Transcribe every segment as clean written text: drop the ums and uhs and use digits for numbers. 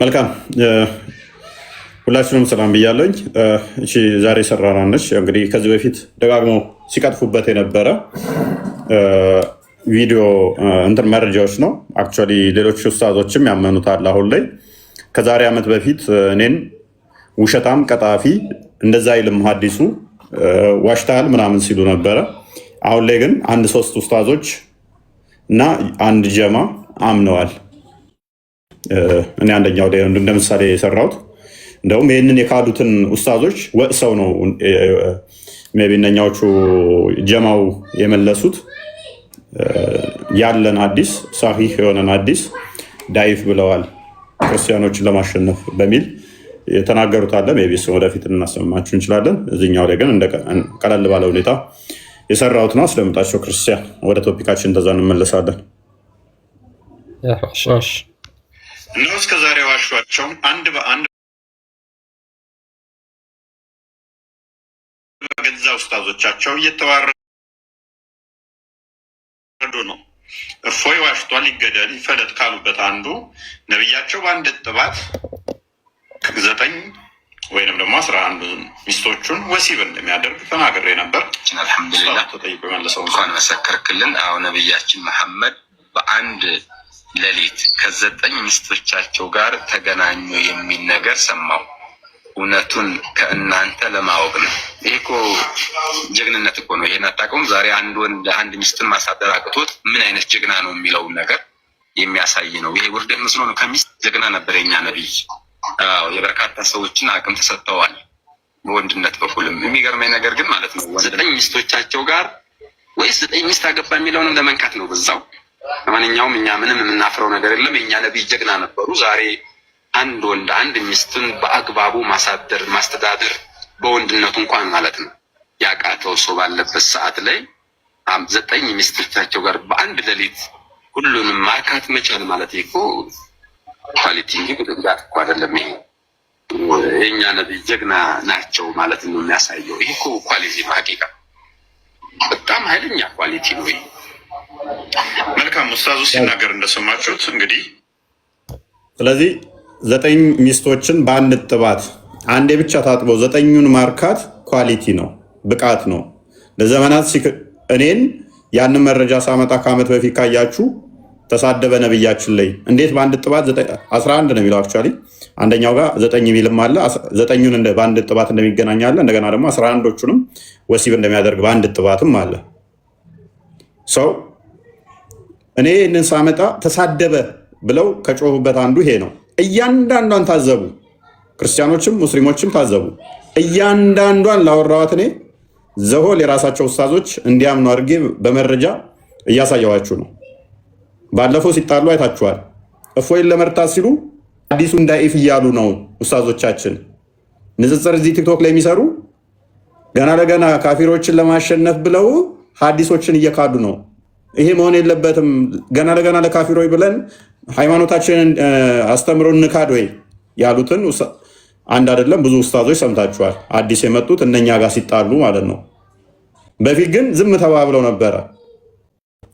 መልካም ሁላችሁንም ሰላም ብያለኝ። እሺ ዛሬ ሰራናነች እንግዲህ ከዚህ በፊት ደጋግሞ ሲቀጥፉበት የነበረ ቪዲዮ እንትን መረጃዎች ነው። አክቹዋሊ ሌሎች ኡስታዞችም ያመኑታል። አሁን ላይ ከዛሬ ዓመት በፊት እኔን ውሸታም ቀጣፊ እንደዛ ይልም ሀዲሱ ዋሽታል ምናምን ሲሉ ነበረ። አሁን ላይ ግን አንድ ሶስት ኡስታዞች እና አንድ ጀማ አምነዋል። እኔ አንደኛው ላይ እንደ ምሳሌ የሰራሁት እንደውም ይህንን የካዱትን ኡስታዞች ወቅሰው ነው ሜይ ቢ እነኛዎቹ ጀማው የመለሱት። ያለን አዲስ ሳሂህ የሆነን አዲስ ዳይፍ ብለዋል ክርስቲያኖችን ለማሸነፍ በሚል የተናገሩት አለ። ሜይ ቢ ወደፊት እናሰማችሁ እንችላለን። እዚህኛው ላይ ግን ቀለል ባለ ሁኔታ የሰራሁት ነው። አስለምጣቸው ክርስቲያን። ወደ ቶፒካችን እንደዛ እንመለሳለን። እነሆ እስከ ዛሬ ዋሿቸው አንድ በአንድ በገዛ ኡስታዞቻቸው እየተዋረዱ ነው። እፎይ ዋሽቷል ይገደል ይፈለጥ ካሉበት አንዱ ነቢያቸው በአንድ ጥባት 9 ወይንም ደግሞ 11 ሚስቶቹን ወሲብ እንደሚያደርግ ተናግሬ ነበር። አልሐምዱሊላህ ተጠይቆ መለሰው እንኳን መሰከርክልን። አሁን ነቢያችን መሐመድ በአንድ ሌሊት ከ9 ሚስቶቻቸው ጋር ተገናኙ የሚል ነገር ሰማው። እውነቱን ከእናንተ ለማወቅ ነው። ይሄ እኮ ጀግንነት እኮ ነው። ይሄን አታውቀውም? ዛሬ አንድ ወንድ አንድ ሚስትን ማሳደር አቅቶት ምን አይነት ጀግና ነው የሚለውን ነገር የሚያሳይ ነው። ይሄ ውርደት መስሎ ነው። ከሚስት ጀግና ነበር የኛ ነብይ። አዎ የበርካታ ሰዎችን አቅም ተሰጥተዋል በወንድነት በኩልም። የሚገርመኝ ነገር ግን ማለት ነው 9 ሚስቶቻቸው ጋር ወይስ 9 ሚስት አገባ የሚለውንም ለመንካት ነው በዛው። ለማንኛውም እኛ ምንም የምናፍረው ነገር የለም። የኛ ነብይ ጀግና ነበሩ። ዛሬ አንድ ወንድ አንድ ሚስትን በአግባቡ ማሳደር ማስተዳደር በወንድነቱ እንኳን ማለት ነው ያቃተው ሰው ባለበት ሰዓት ላይ 9 ሚስቶቻቸው ጋር በአንድ ሌሊት ሁሉንም ማርካት መቻል ማለት እኮ ኳሊቲ እንጂ ጉዳት እኮ አይደለም። ይሄ የኛ ነብይ ጀግና ናቸው ማለት ነው የሚያሳየው። ይሄ እኮ ኳሊቲ ነው። ሐቂቃ በጣም ኃይለኛ ኳሊቲ ነው። ይሄ መልካም ኡስታዙ ሲናገር እንደሰማችሁት እንግዲህ ስለዚህ 9 ሚስቶችን በአንድ ጥባት አንዴ ብቻ ታጥበው 9ኙን ማርካት ኳሊቲ ነው፣ ብቃት ነው። ለዘመናት እኔን ያንን መረጃ ሳመጣ ከዓመት በፊት ካያችሁ ተሳደበ ነብያችን ላይ እንዴት በአንድ ጥባት 11 ነው የሚለው አክቹዋሊ አንደኛው ጋር 9 ሚልም አለ። 9ኙን በአንድ ጥባት እንደሚገናኝ አለ። እንደገና ደግሞ 11ዶቹንም ወሲብ እንደሚያደርግ በአንድ ጥባትም አለ። ሰው እኔ ይህንን ሳመጣ ተሳደበ ብለው ከጮሁበት አንዱ ይሄ ነው። እያንዳንዷን ታዘቡ፣ ክርስቲያኖችም ሙስሊሞችም ታዘቡ። እያንዳንዷን ላወራዋት እኔ ዘሆል የራሳቸው ኡስታዞች እንዲያምኑ አድርጌ በመረጃ እያሳየዋችሁ ነው። ባለፈው ሲጣሉ አይታችኋል። እፎይን ለመርታት ሲሉ አዲሱን ዳኢፍ እያሉ ነው ኡስታዞቻችን። ንጽጽር እዚህ ቲክቶክ ላይ የሚሰሩ ገና ለገና ካፊሮችን ለማሸነፍ ብለው ሀዲሶችን እየካዱ ነው። ይሄ መሆን የለበትም። ገና ለገና ለካፊሮች ብለን ሃይማኖታችንን አስተምሮ እንካድ ወይ ያሉትን አንድ አይደለም ብዙ ኡስታዞች ሰምታችኋል። አዲስ የመጡት እነኛ ጋር ሲጣሉ ማለት ነው። በፊት ግን ዝም ተባብለው ነበረ።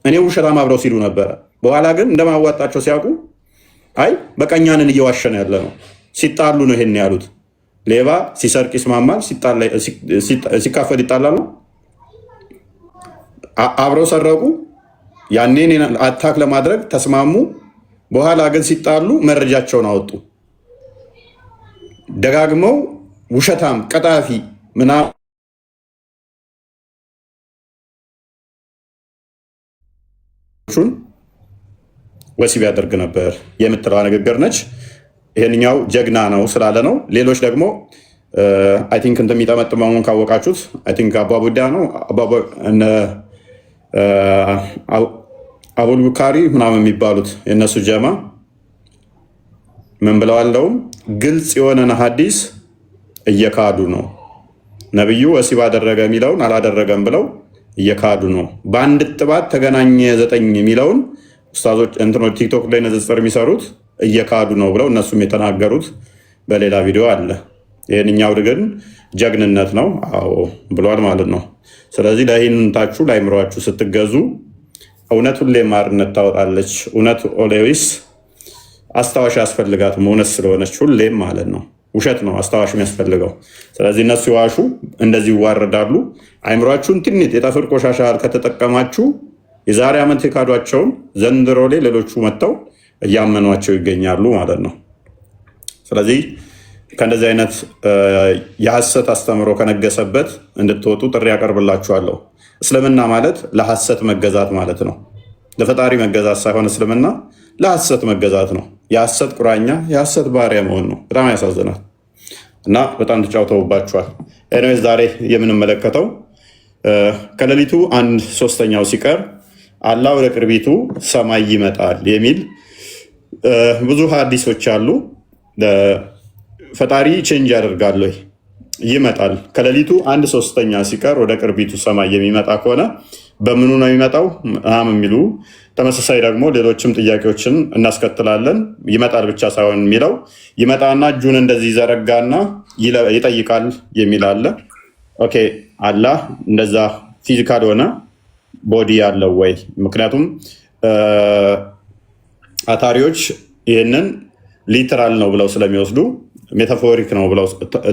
እኔ ውሸታም አብረው ሲሉ ነበረ። በኋላ ግን እንደማዋጣቸው ሲያውቁ አይ በቀኛንን እየዋሸን ያለ ነው። ሲጣሉ ነው ይሄን ያሉት። ሌባ ሲሰርቅ ይስማማል፣ ሲካፈል ይጣላል ነው። አብረው ሰረቁ። ያኔ አታክ ለማድረግ ተስማሙ። በኋላ ግን ሲጣሉ መረጃቸውን አወጡ። ደጋግመው ውሸታም ቀጣፊ ምናምን ወሲብ ያደርግ ነበር የምትለዋ ንግግር ነች። ይሄንኛው ጀግና ነው ስላለ ነው። ሌሎች ደግሞ አይ ቲንክ እንደሚጠመጥመውን ካወቃችሁት አይ ቲንክ አባቡዳ ነው አቡል ቡካሪ ምናምን የሚባሉት የእነሱ ጀማ ምን ብለዋለውም ግልጽ የሆነን ሐዲስ እየካዱ ነው። ነብዩ ወሲብ አደረገ የሚለውን አላደረገም ብለው እየካዱ ነው። በአንድ ጥባት ተገናኘ 9 የሚለውን ኡስታዞች እንትኖች ቲክቶክ ላይ ንጽጽር የሚሰሩት እየካዱ ነው ብለው እነሱም የተናገሩት በሌላ ቪዲዮ አለ። ይህንኛው ግን ጀግንነት ነው አዎ ብሏል ማለት ነው። ስለዚህ ለይህንታችሁ ላይምሯችሁ ስትገዙ እውነት ሁሌ ማርነት ታወጣለች። እውነት ኦሌዊስ አስታዋሽ ያስፈልጋትም እውነት ስለሆነች ሁሌም ማለት ነው። ውሸት ነው አስታዋሽ የሚያስፈልገው። ስለዚህ እነሱ ይዋሹ፣ እንደዚህ ይዋረዳሉ። አይምሯችሁን ትንሽ የጠፍር ቆሻሻ ከተጠቀማችሁ የዛሬ ዓመት የካዷቸውን ዘንድሮ ላይ ሌሎቹ መጥተው እያመኗቸው ይገኛሉ ማለት ነው። ስለዚህ ከእንደዚህ አይነት የሐሰት አስተምሮ ከነገሰበት እንድትወጡ ጥሪ ያቀርብላችኋለሁ። እስልምና ማለት ለሐሰት መገዛት ማለት ነው። ለፈጣሪ መገዛት ሳይሆን እስልምና ለሐሰት መገዛት ነው። የሐሰት ቁራኛ፣ የሐሰት ባሪያ መሆን ነው። በጣም ያሳዝናል እና በጣም ተጫውተውባችኋል። ኤኒዌይስ ዛሬ የምንመለከተው ከሌሊቱ 1/3 ሲቀር አላህ ወደ ቅርቢቱ ሰማይ ይመጣል የሚል ብዙ ሀዲሶች አሉ። ፈጣሪ ቼንጅ ያደርጋል ወይ? ይመጣል። ከሌሊቱ 1/3 ሲቀር ወደ ቅርቢቱ ሰማይ የሚመጣ ከሆነ በምኑ ነው የሚመጣው የሚሉ ተመሳሳይ ደግሞ ሌሎችም ጥያቄዎችን እናስከትላለን። ይመጣል ብቻ ሳይሆን የሚለው ይመጣና እጁን እንደዚህ ዘረጋና ይጠይቃል የሚል አለ። ኦኬ አላህ እንደዛ ፊዚካል ሆነ ቦዲ ያለው ወይ? ምክንያቱም አታሪዎች ይህንን ሊትራል ነው ብለው ስለሚወስዱ ሜታፎሪክ ነው ብለው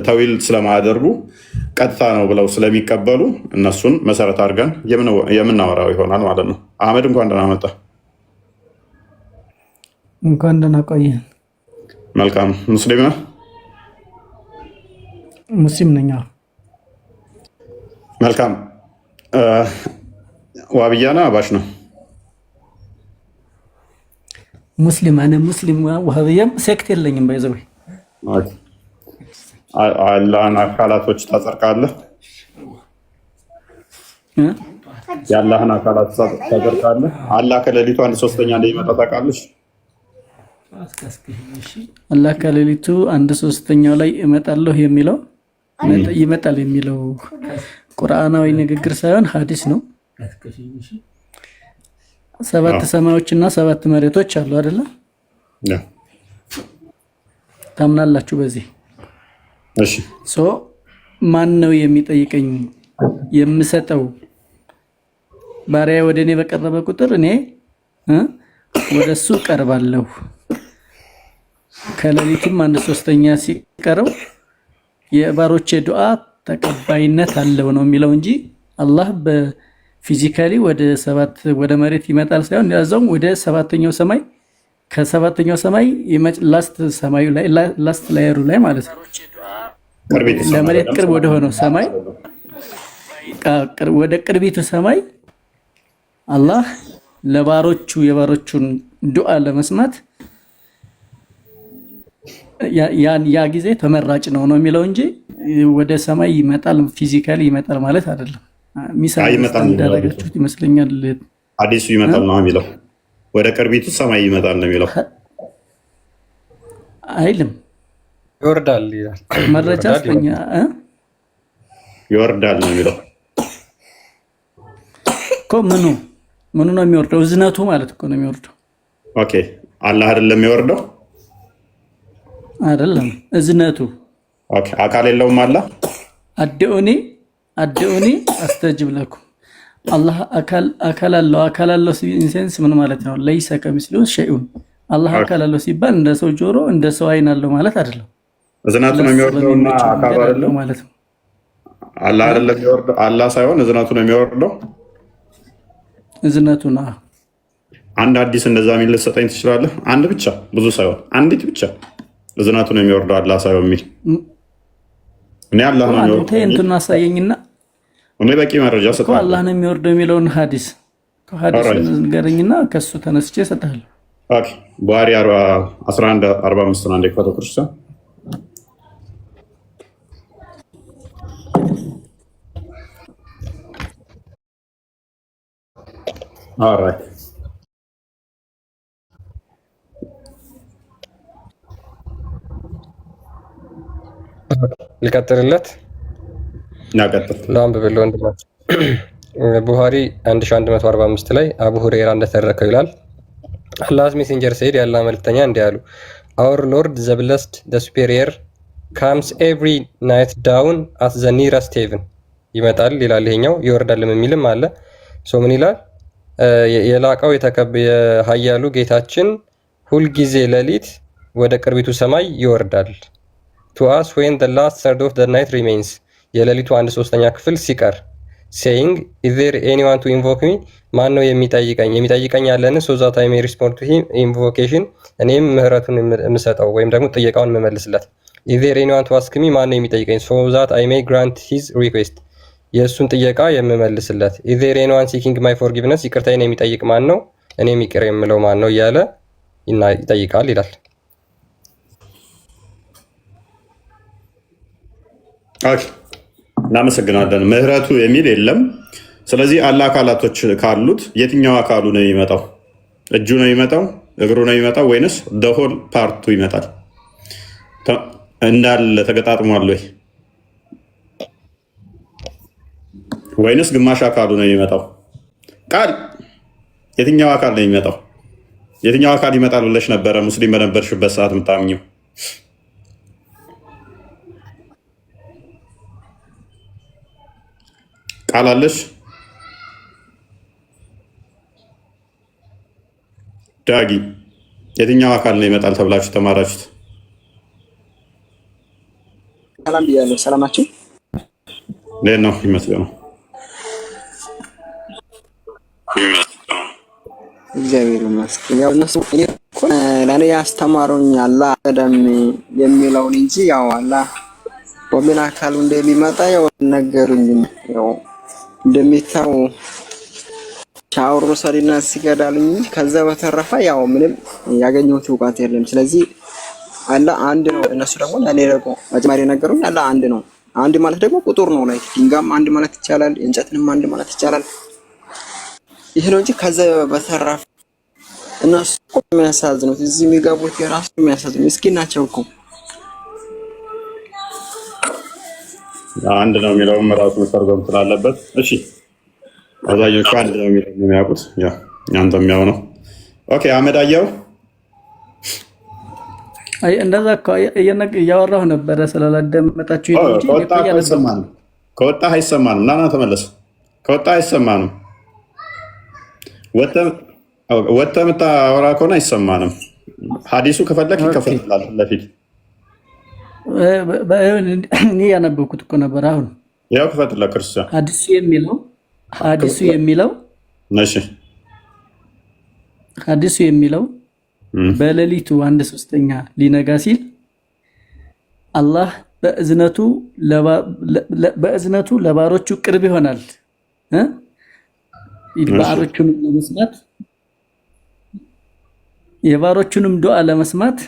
ተዊል ስለማያደርጉ ቀጥታ ነው ብለው ስለሚቀበሉ እነሱን መሰረት አድርገን የምናወራው ይሆናል ማለት ነው። አህመድ እንኳን ደህና መጣ። እንኳን ደህና ቆየን። መልካም። ሙስሊም ነህ? ሙስሊም ነኝ። መልካም። ዋብያና አባሽ ነው? ሙስሊም እኔ ሙስሊም ዋህብያም ሴክት የለኝም። ባይዘው አላህን አካላቶች ታጸድቃለህ? የአላህን አካላት ታጸድቃለህ? አላህ ከሌሊቱ 1/3 እንደሚመጣ ታውቃለች? አላህ ከሌሊቱ 1/3 ላይ እመጣለሁ የሚለው ይመጣል የሚለው ቁርአናዊ ንግግር ሳይሆን ሐዲስ ነው። 7 ሰማዮችና 7 መሬቶች አሉ አይደለ? ታምናላችሁ በዚህ? እሺ ማን ነው የሚጠይቀኝ? የምሰጠው ባሪያ ወደ እኔ በቀረበ ቁጥር እኔ ወደ እሱ ቀርባለሁ። ከሌሊቱም 1/3 ሲቀረው የባሮቼ ዱዓ ተቀባይነት አለው ነው የሚለው እንጂ አላህ በፊዚካሊ ወደ መሬት ይመጣል ሳይሆን ያዛው ወደ 7ኛው ሰማይ ከ7ኛው ሰማይ ላስት ሰማዩ ላይ ላስት ላየሩ ላይ ማለት ነው። ለመሬት ቅርብ ወደ ሆነው ሰማይ ወደ ቅርቢቱ ሰማይ አላህ የባሮቹን ዱዓ ለመስማት ያ ጊዜ ተመራጭ ነው የሚለው እንጂ ወደ ሰማይ ይመጣል ፊዚካሊ ይመጣል ማለት አይደለም። ይመጣል እንዳደረጋችሁት ይመስለኛል። ሐዲሱ ይመጣል ነው የሚለው። ወደ ቅርቢቱ ሰማይ ይመጣል ነው የሚለው አይልም። ይወርዳል ይላል። መረጃ ስለኛ ይወርዳል ነው የሚለው እኮ ምኑ ነው የሚወርደው? እዝነቱ ማለት እኮ ነው የሚወርደው። ኦኬ አላህ አይደለም የሚወርደው? አይደለም እዝነቱ። ኦኬ አካል የለውም አላህ? አድኡኒ አስተጅብ ለኩም። አላህ አካል አለው ኢንሴንስ ምን ማለት ነው? ለይሰ ከሚስሊሁ ሸይኡን። አላህ አካል አለው ሲባል እንደ ሰው ጆሮ እንደ ሰው አይን አለው ማለት አይደለም። እዝነቱ ነው የሚወርደውና አካል አይደለም ማለት ነው። አላህ አይደለም የሚወርደው? አላህ ሳይሆን እዝነቱ ነው የሚወርደው። እዝነቱ ነው። አንድ አዲስ እንደዛ የሚል ልትሰጠኝ ትችላለህ? አንድ ብቻ፣ ብዙ ሳይሆን አንዲት ብቻ። እዝነቱ ነው የሚወርደው አላህ ሳይሆን የሚል እኔ አላህ ነው የሚወርደው እንትን አሳየኝና እኔ በቂ መረጃ ሰጥቷል። አላህ ነው የሚወርደው የሚለውን ሐዲስ ንገረኝና ከሱ ተነስቼ እሰጥሃለሁ። ኦኬ ቡሃሪ 11:45 አንዴ ክፈተው ክርስቲያን። ኦልራይት ልቀጥልለት ለአንብብልህ ወንድማችን። ቡሃሪ 1145 ላይ አቡ ሁሬራ እንደተረከው ይላል አላህስ ሜሴንጀር ሰይድ ያለ መልክተኛ እንዲህ አሉ። አወር ሎርድ ዘ ብለስድ ዘ ሱፔሪየር ካምስ ኤቭሪ ናይት ዳውን አት ዘ ኒረስት ሄቨን ይመጣል ይላል። ይሄኛው ይወርዳልም የሚልም አለ። ምን ይላል? የላቀው የኃያሉ ጌታችን ሁልጊዜ ሌሊት ወደ ቅርቢቱ ሰማይ ይወርዳል። to us when the last third of the night remains የሌሊቱ 1/3ኛ ክፍል ሲቀር saying is there anyone to invoke me ማን ነው የሚጠይቀኝ ያለን so that I may respond to him invocation እኔም ምህረቱን የምሰጠው ወይም ደግሞ ጥያቄውን የምመልስለት is there anyone to ask me ማን ነው የሚጠይቀኝ so that I may grant his request የእሱን ጥያቄ የምመልስለት is there anyone seeking my forgiveness ይቅርታዬን የሚጠይቅ ማን ነው እኔም ይቅር የምለው ማን ነው እያለ ይጠይቃል ይላል። ኦኬ እናመሰግናለን። ምህረቱ የሚል የለም። ስለዚህ አላህ አካላቶች ካሉት የትኛው አካሉ ነው የሚመጣው? እጁ ነው የሚመጣው? እግሩ ነው የሚመጣው? ወይንስ ደሆል ፓርቱ ይመጣል? እንዳለ ተገጣጥሟል ወይ? ወይንስ ግማሽ አካሉ ነው የሚመጣው? ቃል የትኛው አካል ነው የሚመጣው? የትኛው አካል ይመጣል ብለሽ ነበረ ሙስሊም በነበርሽበት ሰዓት የምታምኚው? ቃል አለሽ? ዳጊ የትኛው አካል ነው ይመጣል ተብላችሁ ተማራችሁት? ሰላም ብያለሁ። ሰላማችሁ እንዴት ነው? ይመስገን ነው። እግዚአብሔር ይመስገን። ያው እነሱ ለእኔ ያስተማሩኝ አላህ ቀደም የሚለውን እንጂ ያው አላህ በምን አካሉ እንደሚመጣ ያው ነገሩኝ። ያው እንደሚታው ሻወር ወሰድና ሲገዳልኝ ከዛ በተረፈ ያው ምንም ያገኘሁት እውቀት የለም። ስለዚህ አላህ አንድ ነው። እነሱ ደግሞ ለኔ ደግሞ መጀመሪያ ነገሩኝ አላህ አንድ ነው። አንድ ማለት ደግሞ ቁጥር ነው። ላይ ድንጋም አንድ ማለት ይቻላል፣ እንጨትንም አንድ ማለት ይቻላል። ይሄ ነው እንጂ ከዛ በተረፈ እነሱ የሚያሳዝኑት እዚህ የሚገቡት የራሱ የሚያሳዝኑ ምስኪን ናቸው እኮ። አንድ ነው የሚለውም ራሱ መተርጎም ስላለበት እሺ፣ አብዛኞቹ አንድ ነው የሚለው የሚያውቁት ያ እናንተ የሚያው ነው። ኦኬ አህመድ አየው አይ እንደዛ እኮ እያወራሁ ነበረ ስላላደመጣችሁ እንጂ ከወጣህ አይሰማንም። ና ተመለስ። ከወጣህ አይሰማንም። ወጥተህ የምታወራ ከሆነ አይሰማንም። ሀዲሱ ከፈለክ ይከፈትላል ለፊት እኔ ያነበብኩት እኮ ነበር። አሁን ያው ክፈትላ ክርስቲያን ሀዲሱ የሚለው በሌሊቱ 1/3 ሊነጋ ሲል አላህ በእዝነቱ ለባሮቹ ቅርብ ይሆናል። ባሮቹንም ለመስማት የባሮቹንም ዱዓ ለመስማት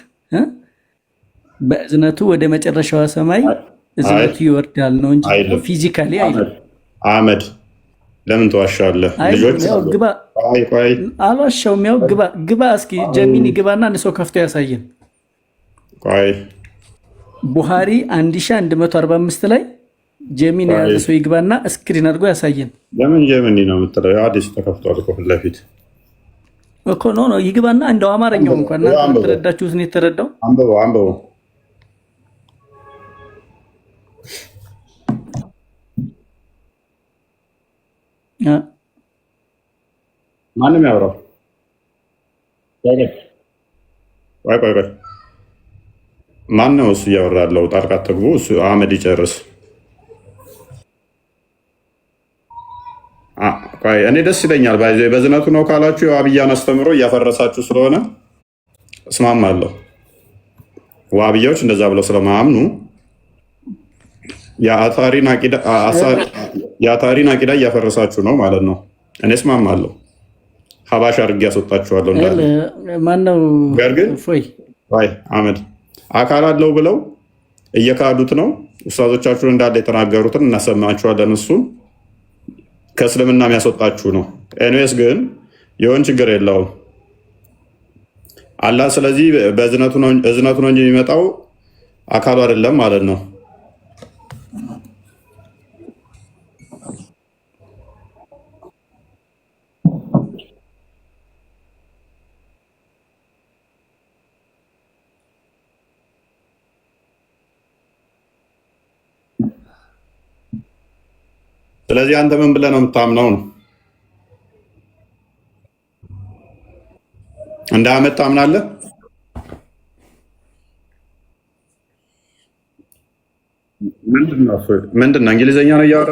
በእዝነቱ ወደ መጨረሻው ሰማይ እዝነቱ ይወርዳል ነው እንጂ ፊዚካሊ አይደለም። አህመድ ለምን ተዋሻለህ? ልጆች ግባ አልዋሻውም። ያው ግባ እስኪ ጀሚኒ ግባና አንድ ሰው ከፍቶ ያሳየን። ቆይ ቡሃሪ 1145 ላይ ጀሚኒ ያዘ ሰው ይግባና ስክሪን አድርጎ ያሳየን። ለምን ጀሚኒ ነው የምትለው? አዲስ ተከፍቷል እኮ ፊት ለፊት እኮ ነው ይግባና እንደው አማርኛው እንኳን ተረዳችሁት ነው የተረዳው። አንበው ማንም ያወራው ቆይ ማን ነው እሱ እያወራ ያለው? ጣልቃ ትግቡ። እሱ አህመድ ይጨርስ። እኔ ደስ ይለኛል። በዝነቱ ነው ካላችሁ የዋብያን አስተምሮ እያፈረሳችሁ ስለሆነ እስማማለሁ። ዋብያዎች እንደዛ ብለው ስለማያምኑ የአታሪን አቂዳ እያፈረሳችሁ ነው ማለት ነው። እኔ እስማማለሁ። ሀባሽ አድርጌ ያስወጣችኋለሁ። ማነው ግን አህመድ አካል አለው ብለው እየካዱት ነው። ኡስታዞቻችሁን እንዳለ የተናገሩትን እናሰማችኋለን። እሱን ከእስልምና የሚያስወጣችሁ ነው። ኤኒዌይስ ግን የሆን ችግር የለውም አላህ። ስለዚህ በእዝነቱ ነው እንጂ የሚመጣው አካሉ አይደለም ማለት ነው። ስለዚህ አንተ ምን ብለህ ነው የምታምነው ነው? እንዳመጣ አምናለህ? ምንድን ነው እንግሊዝኛ ነው እያወራ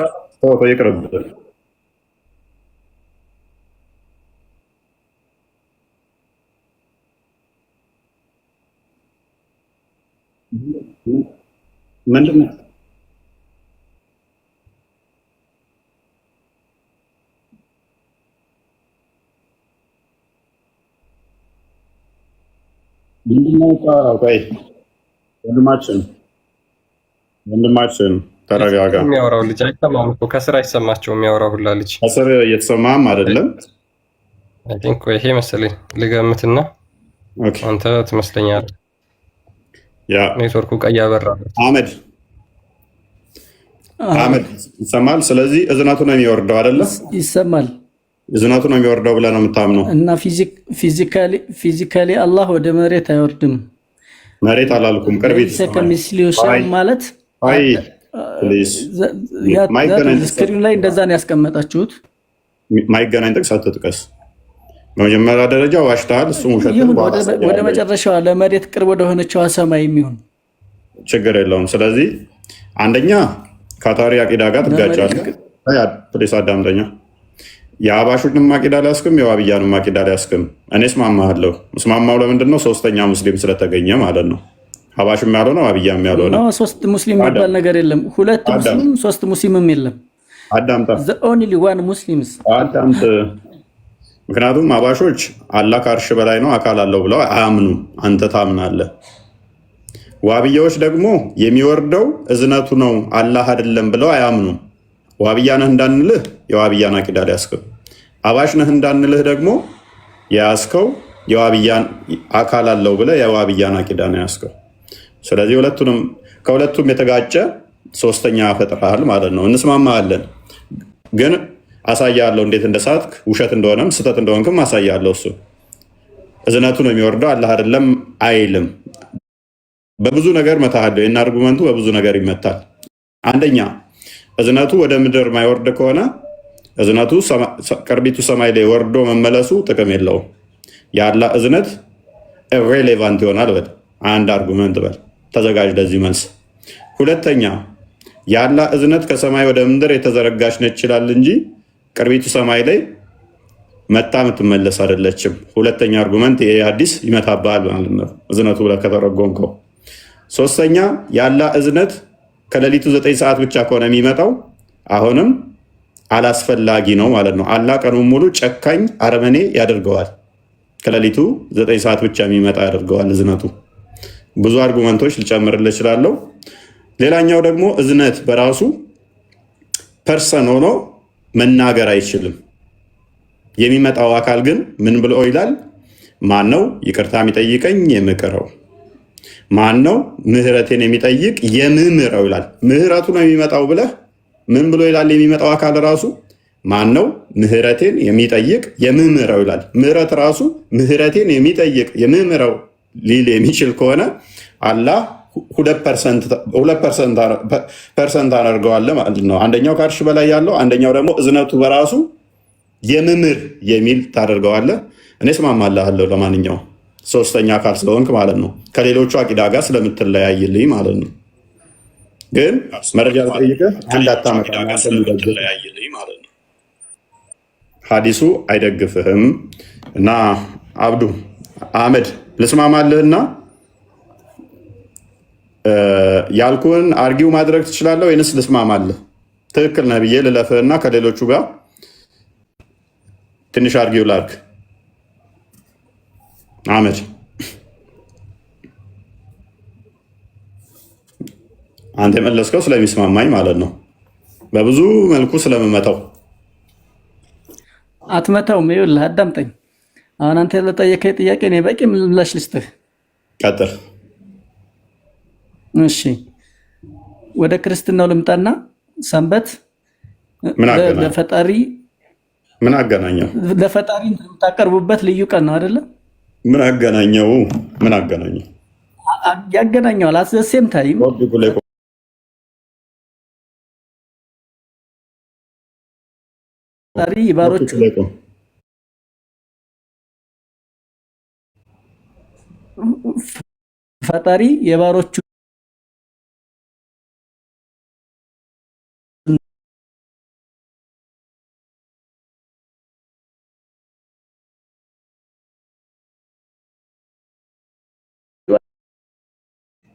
ይቅርብህ። ምንድን ነው ቆይ ወንድማችን ተረጋጋ። የሚያወራው ልጅ አይሰማም እኮ ከስር አይሰማቸው የሚያወራው ሁላ ልጅ ከስር እየተሰማም አይደለም። አይ ቲንክ ይሄ መሰለኝ ልገምትና አንተ ትመስለኛለህ። ያ ኔትወርኩ ቀይ አበራ። አህመድ ይሰማል። ስለዚህ እዝነቱ ነው የሚወርደው አይደለ? ይሰማል። እዝነቱ ነው የሚወርደው ብለህ ነው የምታምነው? እና ፊዚካሊ አላህ ወደ መሬት አይወርድም። መሬት አላልኩም። ቅርቢት ከሚስሊው ማለት ስክሪን ላይ እንደዛ ነው ያስቀመጣችሁት። ማይገናኝ ጥቅስ አትጥቀስ። በመጀመሪያ ደረጃ ዋሽተሃል፣ እሱም ውሸት። ወደ መጨረሻዋ ለመሬት ቅርብ ወደሆነችዋ ሰማይ የሚሆን ችግር የለውም። ስለዚህ አንደኛ ካታሪ አቂዳ ጋር ትጋጫለህ። ፕሌስ አዳምጠኛ። የአባሹንም አቂዳ ሊያስክም የዋብያንም አቂዳ ሊያስክም እኔ እስማማለሁ። እስማማው ለምንድን ነው? ሶስተኛ ሙስሊም ስለተገኘ ማለት ነው። ሀባሽም ያልሆነ ዋብያም ያልሆነ ሶስት ሙስሊም የሚባል ነገር የለም። ሁለት ሙስሊም ሶስት ሙስሊምም የለም። አዳምጣ። ኦንሊ ዋን ሙስሊምስ አዳምጥ። ምክንያቱም አባሾች አላህ ከአርሽ በላይ ነው አካል አለው ብለው አያምኑም። አንተ ታምናለህ። ዋብያዎች ደግሞ የሚወርደው እዝነቱ ነው አላህ አይደለም ብለው አያምኑም። ዋብያ ነህ እንዳንልህ የዋብያን አቂዳ ሊያስክም፣ አባሽ ነህ እንዳንልህ ደግሞ የያዝከው የዋብያን አካል አለው ብለህ የዋብያን አቂዳ ነው ያዝከው። ስለዚህ ከሁለቱም የተጋጨ ሶስተኛ ፈጥረሃል ማለት ነው። እንስማማለን፣ ግን አሳያለሁ እንዴት እንደሳትክ ውሸት እንደሆነም ስህተት እንደሆንክም አሳያለሁ። እሱ እዝነቱ ነው የሚወርደው አላህ አይደለም አይልም። በብዙ ነገር መታሃለሁ። የእነ አርጉመንቱ በብዙ ነገር ይመታል። አንደኛ እዝነቱ ወደ ምድር ማይወርድ ከሆነ እዝነቱ ቅርቢቱ ሰማይ ላይ ወርዶ መመለሱ ጥቅም የለውም። የአላህ እዝነት ኢሬሌቫንት ይሆናል በል። አንድ አርጉመንት በል። ተዘጋጅ ለዚህ መልስ። ሁለተኛ የአላህ እዝነት ከሰማይ ወደ ምድር የተዘረጋች ነች ይችላል እንጂ ቅርቢቱ ሰማይ ላይ መታ የምትመለስ አይደለችም። ሁለተኛ አርጉመንት ይሄ አዲስ ይመታብሃል ማለት ነው እዝነቱ ብለህ ከተረጎምከው። ሶስተኛ የአላህ እዝነት ከሌሊቱ 9 ሰዓት ብቻ ከሆነ የሚመጣው አሁንም አላስፈላጊ ነው ማለት ነው። አላህ ቀኑን ሙሉ ጨካኝ አረመኔ ያደርገዋል። ከሌሊቱ 9 ሰዓት ብቻ የሚመጣ ያደርገዋል እዝነቱ። ብዙ አርጉመንቶች ልጨምርልህ እችላለሁ። ሌላኛው ደግሞ እዝነት በራሱ ፐርሰን ሆኖ መናገር አይችልም። የሚመጣው አካል ግን ምን ብሎ ይላል? ማን ነው ይቅርታ የሚጠይቀኝ የምቅረው? ማን ነው ምህረቴን የሚጠይቅ የምምረው ይላል። ምህረቱ ነው የሚመጣው ብለህ ምን ብሎ ይላል? የሚመጣው አካል ራሱ ማን ነው ምህረቴን የሚጠይቅ የምምረው ይላል። ምህረት ራሱ ምህረቴን የሚጠይቅ የምምረው ሊል የሚችል ከሆነ አላህ 2% አደርገዋለህ ማለት ነው። አንደኛው ከአርሽ በላይ ያለው፣ አንደኛው ደግሞ እዝነቱ በራሱ የምምር የሚል ታደርገዋለህ። እኔ እስማማልሃለሁ ለማንኛውም ሶስተኛ አካል ስለሆንክ ማለት ነው። ከሌሎቹ አቂዳ ጋር ስለምትለያይልኝ ማለት ነው። ግን መረጃ ጠይቀህ እንዳታመጣ ማለት ነው። ሀዲሱ አይደግፍህም። እና አብዱ አህመድ ልስማማልህና ያልኩህን አርጊው ማድረግ ትችላለህ ወይንስ ልስማማልህ? ትክክል ነህ ብዬ ልለፍህና ከሌሎቹ ጋር ትንሽ አርጊው ላድርግ። አህመድ አንተ የመለስከው ስለሚስማማኝ ማለት ነው። በብዙ መልኩ ስለምመታው አትመታውም። ይኸውልህ አዳምጠኝ። አሁን አንተ ለጠየቀኝ ጥያቄ እኔ በቂ ምላሽ ልስጥህ። ቀጥል። እሺ፣ ወደ ክርስትናው ልምጣና ሰንበት ለፈጣሪ ምን አገናኘው? ለፈጣሪ የምታቀርቡበት ልዩ ቀን ነው አይደለ? ምን አገናኘው? ምን አገናኘው? ያገናኘዋል። አዘሴም ታይም ፈጣሪ ባሮቹ ፈጣሪ የባሮቹ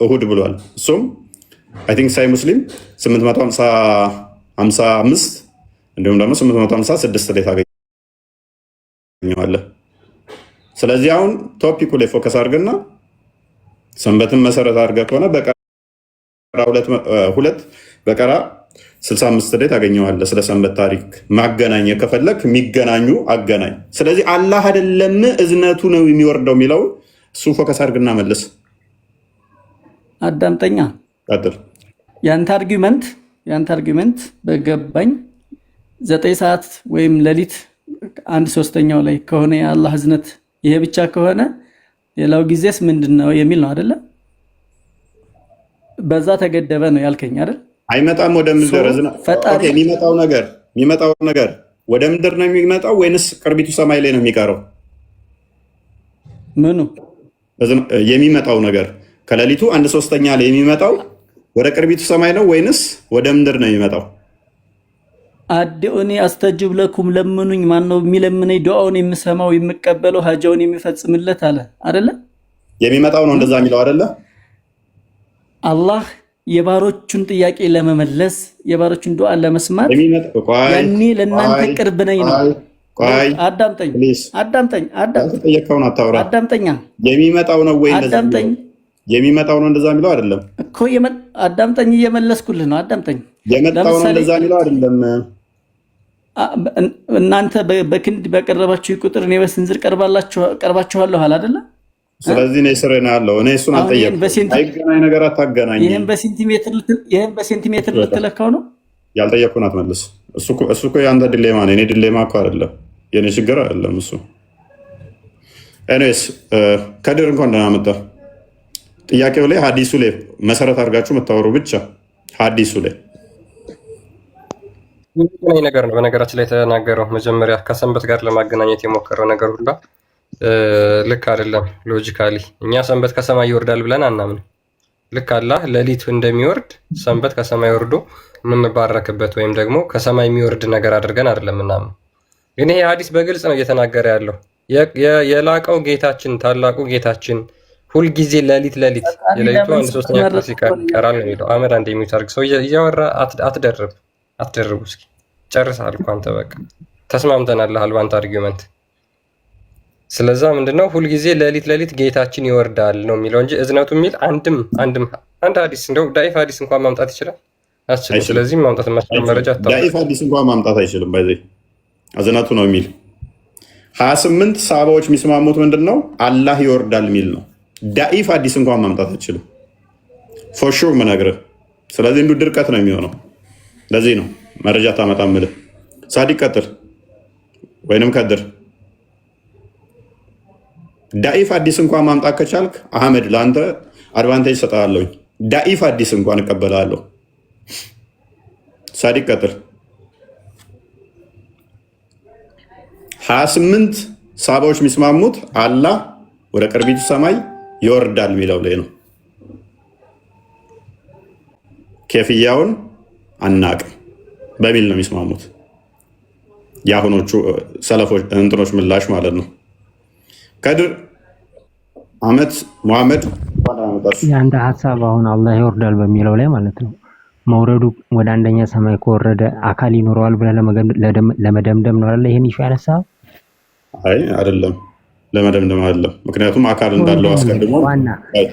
እሁድ ብሏል። እሱም አይ ቲንክ ሳይ ሙስሊም 855 እንዲሁም ደግሞ 856 ላይ ታገኘዋለህ። ስለዚህ አሁን ቶፒኩ ላይ ፎከስ አድርገና ሰንበትን መሰረት አድርገህ ከሆነ ሁለት በቀራ 65 ላይ ታገኘዋለህ። ስለ ሰንበት ታሪክ ማገናኘ ከፈለክ የሚገናኙ አገናኝ። ስለዚህ አላህ አይደለም እዝነቱ ነው የሚወርደው የሚለው እሱ ፎከስ አድርግና መልስ። አዳምጠኛ ቀጥል። ያንተ አርጊመንት በገባኝ 9 ሰዓት ወይም ሌሊት 1/3 ላይ ከሆነ የአላህ እዝነት ይሄ ብቻ ከሆነ ሌላው ጊዜስ ምንድነው የሚል ነው አይደለ? በዛ ተገደበ ነው ያልከኝ አይደል? አይመጣም ወደ ምድር የሚመጣው ነገር ወደ ምድር ነው የሚመጣው ወይንስ ቅርቢቱ ሰማይ ላይ ነው የሚቀረው? ምኑ የሚመጣው ነገር ከሌሊቱ 1/3 ላይ የሚመጣው ወደ ቅርቢቱ ሰማይ ነው ወይንስ ወደ ምድር ነው የሚመጣው? አድኡኒ አስተጅብ ለኩም ለምኑኝ። ማን ነው የሚለምነኝ? ዱዓውን የምሰማው የምቀበለው ሀጃውን የሚፈጽምለት አለ አይደለ? የሚመጣው ነው እንደዛ የሚለው አይደለ? አላህ የባሮቹን ጥያቄ ለመመለስ የባሮቹን ዱዓ ለመስማት ያኔ ለእናንተ ቅርብ ነኝ ነው። አዳምጠኝ። የሚመጣው ነው ወይ የሚመጣው ነው እንደዛ የሚለው አይደለም እኮ። አዳምጠኝ፣ እየመለስኩልህ ነው። አዳምጠኝ። የመጣው ነው እንደዛ የሚለው አይደለም። እናንተ በክንድ በቀረባችሁ ቁጥር እኔ በስንዝር ቀርባችኋለሁ አለ አይደለ? ስለዚህ እኔ ስሬ ነው ያለው። እኔ እሱን አልጠየቅኩም። አይገናኝ ነገር አታገናኝ። ይሄን በሴንቲሜትር ልትለካው ነው። ያልጠየቅኩን አትመልስ። እሱ እኮ የአንተ ድሌማ ነው። እኔ ድሌማ እኮ አይደለም፣ የኔ ችግር አይደለም እሱ። ኤኒዌይስ ከድር እንኳን ደህና መጣህ። ጥያቄው ላይ ሀዲሱ ላይ መሰረት አድርጋችሁ የምታወሩ ብቻ ሀዲሱ ላይ ነገር ነው። በነገራችን ላይ የተናገረው መጀመሪያ ከሰንበት ጋር ለማገናኘት የሞከረው ነገር ሁላ ልክ አይደለም። ሎጂካሊ እኛ ሰንበት ከሰማይ ይወርዳል ብለን አናምን። ልክ አላህ ሌሊቱ እንደሚወርድ ሰንበት ከሰማይ ወርዶ የምንባረክበት ወይም ደግሞ ከሰማይ የሚወርድ ነገር አድርገን አይደለም ምናምን። ግን ይሄ ሀዲስ በግልጽ ነው እየተናገረ ያለው የላቀው ጌታችን ታላቁ ጌታችን ሁልጊዜ ሌሊት የሌሊቱ 1/3 ክፍል ይቀራል ነው የሚለው። አመድ አንድ የሚታርግ ሰው እያወራ አትደርቡ። እስኪ ጨርሰሃል እኮ አንተ፣ በቃ ተስማምተናል በአንተ አርጊመንት። ስለዛ ምንድነው ሁልጊዜ ሌሊት ጌታችን ይወርዳል ነው የሚለው እንጂ እዝነቱ የሚል አንድ ሀዲስ እንደው ዳኢፍ ሀዲስ እንኳን ማምጣት ይችላል አስችልም። ስለዚህ ማምጣት የማይችለው መረጃ ዳኢፍ ሀዲስ እንኳን ማምጣት አይችልም። ባይዘይ እዝነቱ ነው የሚል 28 ሰሃባዎች የሚስማሙት ምንድነው አላህ ይወርዳል የሚል ነው። ዳኢፍ ሀዲስ እንኳን ማምጣት አይችልም ፎር ሹር ምነግርህ። ስለዚህ እንዱ ድርቀት ነው የሚሆነው። ለዚህ ነው መረጃ ታመጣ ምልህ። ሳዲቅ ቀጥል ወይንም ከድር። ዳኢፍ ሀዲስ እንኳን ማምጣት ከቻልክ አህመድ ለአንተ አድቫንቴጅ ሰጠሃለሁኝ። ዳኢፍ ሀዲስ እንኳን እቀበላለሁ። ሳዲቅ ቀጥል። 28 ሰሃባዎች የሚስማሙት አላህ ወደ ቅርቢቱ ሰማይ ይወርዳል የሚለው ላይ ነው። ኬፍያውን አናቅም በሚል ነው የሚስማሙት። የአሁኖቹ ሰለፎች እንትኖች ምላሽ ማለት ነው። ከድር አመት ሙሐመድ የአንድ ሀሳብ አሁን አላህ ይወርዳል በሚለው ላይ ማለት ነው። መውረዱ ወደ አንደኛ ሰማይ ከወረደ አካል ይኖረዋል ብለህ ለመደምደም ነው አይደል? ይሄን ይሻ ያነሳ? አይ አይደለም፣ ለመደምደም አይደለም። ምክንያቱም አካል እንዳለው አስቀድሞ ዋና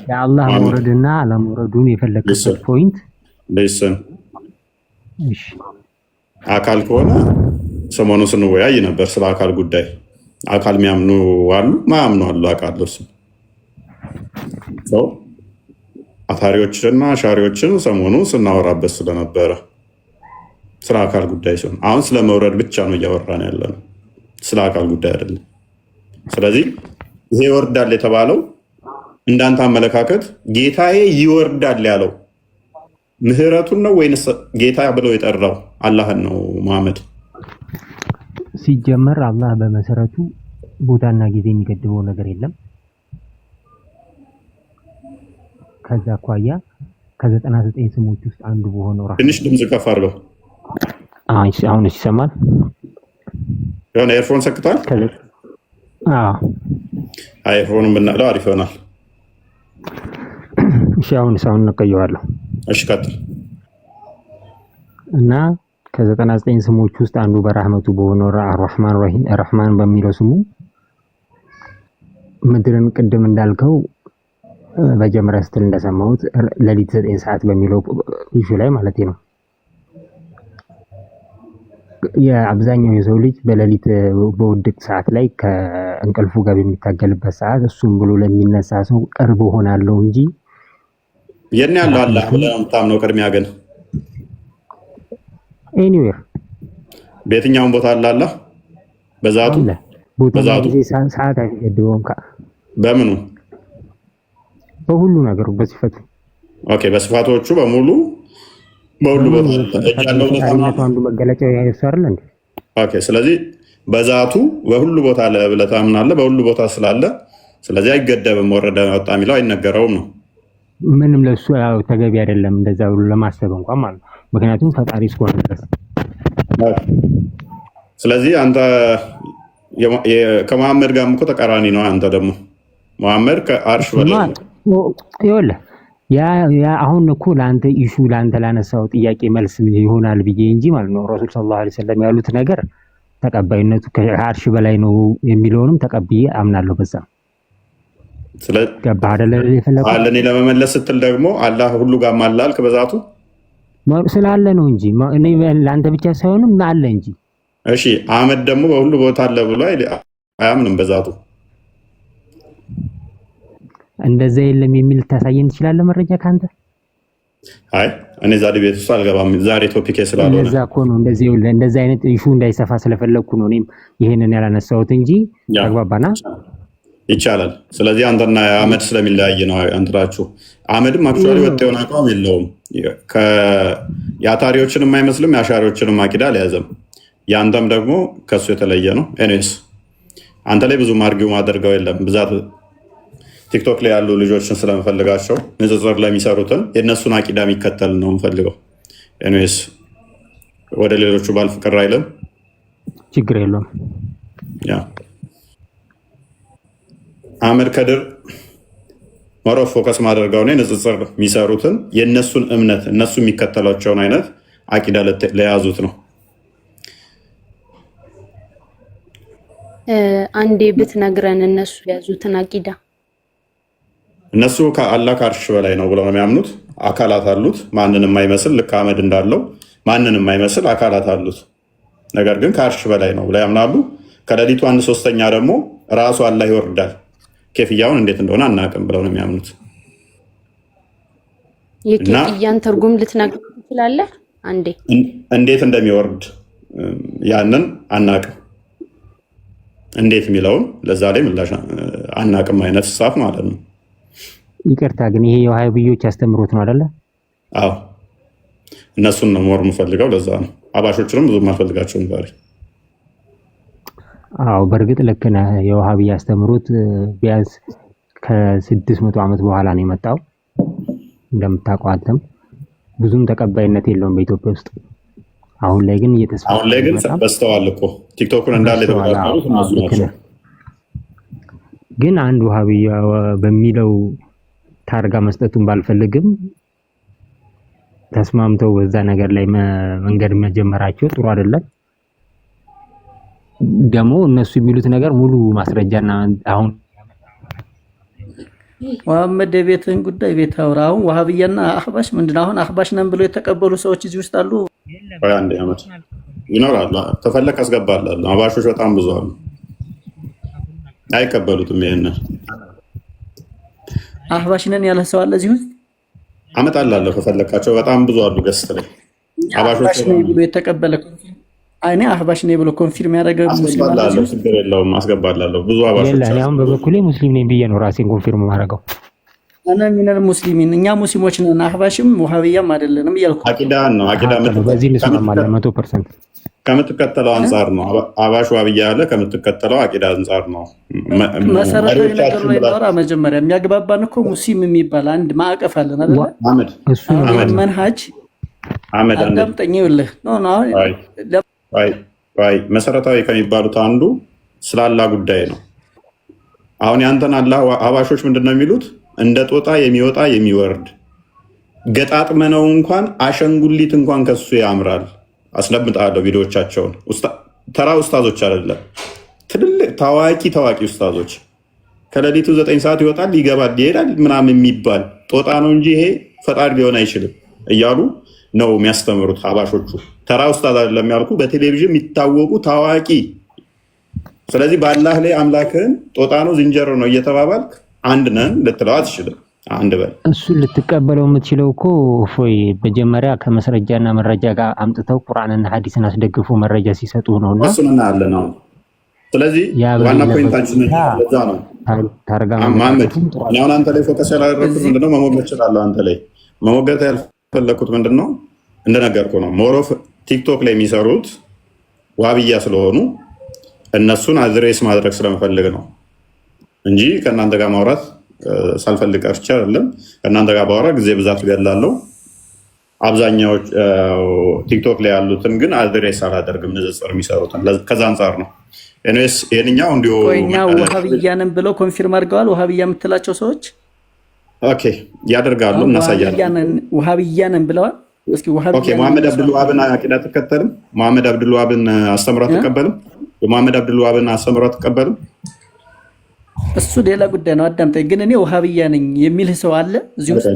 የአላህ መውረድና አለመውረዱን የፈለገበት ፖይንት ለይሰን አካል ከሆነ ሰሞኑን ስንወያይ ነበር ስለ አካል ጉዳይ። አካል የሚያምኑ አሉ፣ ማያምኑ አሉ። አውቃለሁ እሱ አታሪዎችንና አሻሪዎችን ሰሞኑን ስናወራበት ስለነበረ ስለ አካል ጉዳይ ሲሆን፣ አሁን ስለ መውረድ ብቻ ነው እያወራን ያለ ነው፣ ስለ አካል ጉዳይ አይደለም። ስለዚህ ይሄ ይወርዳል የተባለው እንዳንተ አመለካከት ጌታዬ ይወርዳል ያለው ምህረቱን ነው ወይንስ ጌታ ብለው የጠራው አላህን ነው? መሐመድ ሲጀመር አላህ በመሰረቱ ቦታና ጊዜ የሚገድበው ነገር የለም። ከዛ አኳያ ከ99 ስሞች ውስጥ አንዱ በሆነው ትንሽ ድምጽ ከፍ አድርገው። አሁን ይሰማል? የሆነ ኤርፎን ሰክቷል? ኤርፎኑን ብናለው አሪፍ ይሆናል። እሺ አሁን ሳውን እንቀየዋለሁ። እሺ ቀጥል። እና ከ99 ስሞች ውስጥ አንዱ በራህመቱ በሆነው አርራህማን ረሂም ረህማን በሚለው ስሙ ምድርን ቅድም እንዳልከው በጀመረ ስትል እንደሰማሁት ለሊት 9 ሰዓት በሚለው ኢሹ ላይ ማለት ነው። የአብዛኛው የሰው ልጅ በሌሊት በውድቅ ሰዓት ላይ ከእንቅልፉ ጋር የሚታገልበት ሰዓት እሱም ብሎ ለሚነሳ ሰው ቅርብ ሆናለሁ እንጂ የኔ ያለው አላህ በጣም ነው ቅድሚያ ግን ኤኒዌር በየትኛውም ቦታ አለ አላህ በዛቱ ሰዓት አይገድበውም። በምኑ በሁሉ ነገሩ በስፋቱ ኦኬ በስፋቶቹ በሙሉ በሁሉ ቦታ ያለው አንዱ መገለጫ ያየው አይደል እንዴ? ኦኬ ስለዚህ በዛቱ በሁሉ ቦታ አለ ብለህ ታምናለህ። በሁሉ ቦታ ስላለ ስለዚህ አይገደብም። ወረደ ወጣ የሚለው አይነገረውም ነው። ምንም ለሱ ያው ተገቢ አይደለም እንደዛ ብሎ ለማሰብ እንኳን ማለት ነው። ምክንያቱም ፈጣሪ እስከሆነ ድረስ ስለዚህ አንተ ከመሐመድ ጋርም እኮ ተቃራኒ ነው። አንተ ደግሞ መሐመድ ከአርሽ በላይ ይኸውልህ ያ አሁን እኮ ለአንተ ኢሹ ለአንተ ላነሳው ጥያቄ መልስ ይሆናል ብዬ እንጂ ማለት ነው። ረሱል ሰለላሁ ዐለይሂ ወሰለም ያሉት ነገር ተቀባይነቱ ከአርሽ በላይ ነው የሚለውንም ተቀብዬ አምናለሁ። በዛ ገባህ አይደለ? እኔ ለመመለስ ስትል ደግሞ አላህ ሁሉ ጋር ማላልክ በዛቱ ስላለ ነው እንጂ እኔ ለአንተ ብቻ ሳይሆንም አለ እንጂ። እሺ አህመድ ደግሞ በሁሉ ቦታ አለ ብሎ አያምንም በዛቱ። እንደዛ የለም የሚል ታሳየን ትችላለህ መረጃ ካንተ? አይ እኔ ዛሬ ቤት ውስጥ አልገባም። ዛሬ ቶፒክ ስላልሆነ እንደዛ እኮ ነው። እንደዛ አይነት ኢሹ እንዳይሰፋ ስለፈለኩ ነው እኔም ይሄንን ያላነሳሁት እንጂ አግባባና ይቻላል። ስለዚህ አንተና አህመድ ስለሚለያይ ነው አንተራችሁ። አህመድም አክቹአሊ ወጥ የሆነ አቋም የለውም። የአታሪዎችንም አይመስልም፣ የአሻሪዎችንም አቂዳ አልያዘም። ያንተም ደግሞ ከሱ የተለየ ነው። ኤኒዌይስ አንተ ላይ ብዙ አርጊው ማድረገው የለም። ብዛት ቲክቶክ ላይ ያሉ ልጆችን ስለምፈልጋቸው ንጽጽር ለሚሰሩትን የእነሱን አቂዳ የሚከተል ነው የምፈልገው። ኤኒዌይስ ወደ ሌሎቹ ባልፍቅር አይልም፣ ችግር የለውም። ያ አህመድ ከድር ሞሮ ፎከስ ማድረጋው ነው ንጽጽር የሚሰሩትን የእነሱን እምነት እነሱ የሚከተሏቸውን አይነት አቂዳ ለያዙት ነው። አንዴ ብትነግረን እነሱ ያዙትን አቂዳ። እነሱ ከአላህ ከአርሽ በላይ ነው ብለው ነው የሚያምኑት። አካላት አሉት ማንንም አይመስል፣ ልክ አህመድ እንዳለው ማንንም አይመስል አካላት አሉት። ነገር ግን ከአርሽ በላይ ነው ብለው ያምናሉ። ከሌሊቱ 1/3 ደግሞ ራሱ አላህ ይወርዳል፣ ኬፍያውን እንዴት እንደሆነ አናውቅም ብለው ነው የሚያምኑት። የኬፍያን ትርጉም ልትነግረን ትችላለህ? አንዴ እንዴት እንደሚወርድ ያንን አናውቅም፣ እንዴት የሚለውን ለዛ ላይ ምላሽ አናውቅም አይነት ጻፍ ማለት ነው። ይቅርታ ግን ይሄ የዋሃብዮች ያስተምሩት ነው አይደለ? አዎ እነሱን ነው ሞር የምፈልገው። ለዛ ነው አባሾችንም ብዙ የማልፈልጋቸው ዛሬ። አዎ በእርግጥ ልክ ነህ። የዋሃብያ ያስተምሩት ቢያንስ ከ600 ዓመት በኋላ ነው የመጣው እንደምታውቀው አንተም። ብዙም ተቀባይነት የለውም በኢትዮጵያ ውስጥ። አሁን ላይ ግን እየተስፋፋ አሁን ላይ ግን በስተዋል እኮ ቲክቶክን እንዳለ የተባሉት እነሱ ናቸው። ግን አንድ ዋሃብያ በሚለው ታርጋ መስጠቱን ባልፈልግም ተስማምተው በዛ ነገር ላይ መንገድ መጀመራቸው ጥሩ አይደለም። ደግሞ እነሱ የሚሉት ነገር ሙሉ ማስረጃና አሁን መሐመድ የቤትን ጉዳይ ቤት አውራ። አሁን ዋሃብያና አህባሽ ምንድነው? አሁን አህባሽ ነን ብለው የተቀበሉ ሰዎች እዚህ ውስጥ አሉ። አንድ አመት ይኖራሉ። ተፈለክ አስገባላለሁ። አህባሾች በጣም ብዙ አሉ። አይቀበሉትም። ይሄንን አህባሽ ነን ያለ ሰው አለ እዚህ ውስጥ? አመጣላለሁ ከፈለካቸው። በጣም ብዙ አሉ። ገስት ላይ አህባሽ ነን ብሎ የተቀበለ እኔ አህባሽ ነኝ ብሎ ኮንፊርም ያደረገ ሙስሊም አለ እዚህ ውስጥ? ችግር የለውም አስገባላለሁ። ብዙ አህባሾች አሉ። እኔም በበኩሌ ሙስሊም ነኝ ብዬ ነው ራሴን ኮንፊርም ማድረገው። እኔ ሚነል ሙስሊሚን እኛ ሙስሊሞች ነን፣ አህባሽም ወሃቢያም አይደለንም እያልኩ አቂዳ ነው። አቂዳ በዚህ እንስማማለን 100%። ከምትከተለው አንጻር ነው። አባሽ ዋብያ ያለ ከምትከተለው አቂዳ አንጻር ነው። መሰረታዊ ነገር ላይ ኖራ መጀመሪያ የሚያግባባን እኮ ሙስሊም የሚባል አንድ ማዕቀፍ አለን አይደል? አህመድ መንሃጅ አህመድ አዳምጠኝ ይኸውልህ መሰረታዊ ከሚባሉት አንዱ ስለ አላህ ጉዳይ ነው። አሁን ያንተን አላህ አባሾች ምንድነው የሚሉት? እንደ ጦጣ የሚወጣ የሚወርድ ገጣጥመነው እንኳን አሸንጉሊት እንኳን ከሱ ያምራል። አስለምጣለሁ ቪዲዮዎቻቸውን። ተራ ኡስታዞች አይደለም፣ ትልልቅ ታዋቂ ኡስታዞች ከሌሊቱ 9 ሰዓት ይወጣል ይገባል ይሄዳል ምናምን የሚባል ጦጣ ነው እንጂ ይሄ ፈጣሪ ሊሆን አይችልም እያሉ ነው የሚያስተምሩት አባሾቹ። ተራ ኡስታዝ አይደለም ያልኩ፣ በቴሌቪዥን የሚታወቁ ታዋቂ። ስለዚህ በአላህ ላይ አምላክህን ጦጣ ነው ዝንጀሮ ነው እየተባባልክ አንድ ነን ልትለው አትችልም። አንድ በል እሱን ልትቀበለው የምትችለው እኮ ፎይ መጀመሪያ ከመስረጃና መረጃ ጋር አምጥተው ቁርአንና ሐዲስን አስደግፎ መረጃ ሲሰጡ ነውና እሱን እናያለን ነው። ስለዚህ ዋና ፖይንታችን ለዛ ነው መሐመድ። አሁን አንተ ላይ ፎከስ ያላደረኩት ምንድነው? መሞገት እችላለሁ። አንተ ላይ መሞገት ያልፈለኩት ምንድነው? እንደነገርኩ ነው። ሞሮፍ ቲክቶክ ላይ የሚሰሩት ዋብያ ስለሆኑ እነሱን አድሬስ ማድረግ ስለምፈልግ ነው እንጂ ከእናንተ ጋር ማውራት ሳልፈልግ ቀርቼ አይደለም። ከእናንተ ጋር ባወራ ጊዜ ብዛት ገላለሁ። አብዛኛዎች ቲክቶክ ላይ ያሉትን ግን አድሬስ አላደርግም፣ ንጽጽር የሚሰሩትን። ከዛ አንጻር ነው። ኤኒዌይስ ይሄንኛው እንዲሁ ቆይኛ ወሃብያንን ብለው ኮንፊርም አድርገዋል። ወሃብያ የምትላቸው ሰዎች ኦኬ ያደርጋሉ፣ እናሳያለን። ወሃብያንን ብለዋል። እስኪ ወሃብያ ኦኬ መሐመድ አብዱል ወሃብን አቂዳ ተከተልም። መሐመድ አብዱል ወሃብን አስተምሮ ተቀበልም። የመሐመድ አብዱል ወሃብን አስተምሮ ተቀበልም። እሱ ሌላ ጉዳይ ነው። አዳምጠኝ። ግን እኔ ወሃብያ ነኝ የሚል ሰው አለ እዚህ ውስጥ?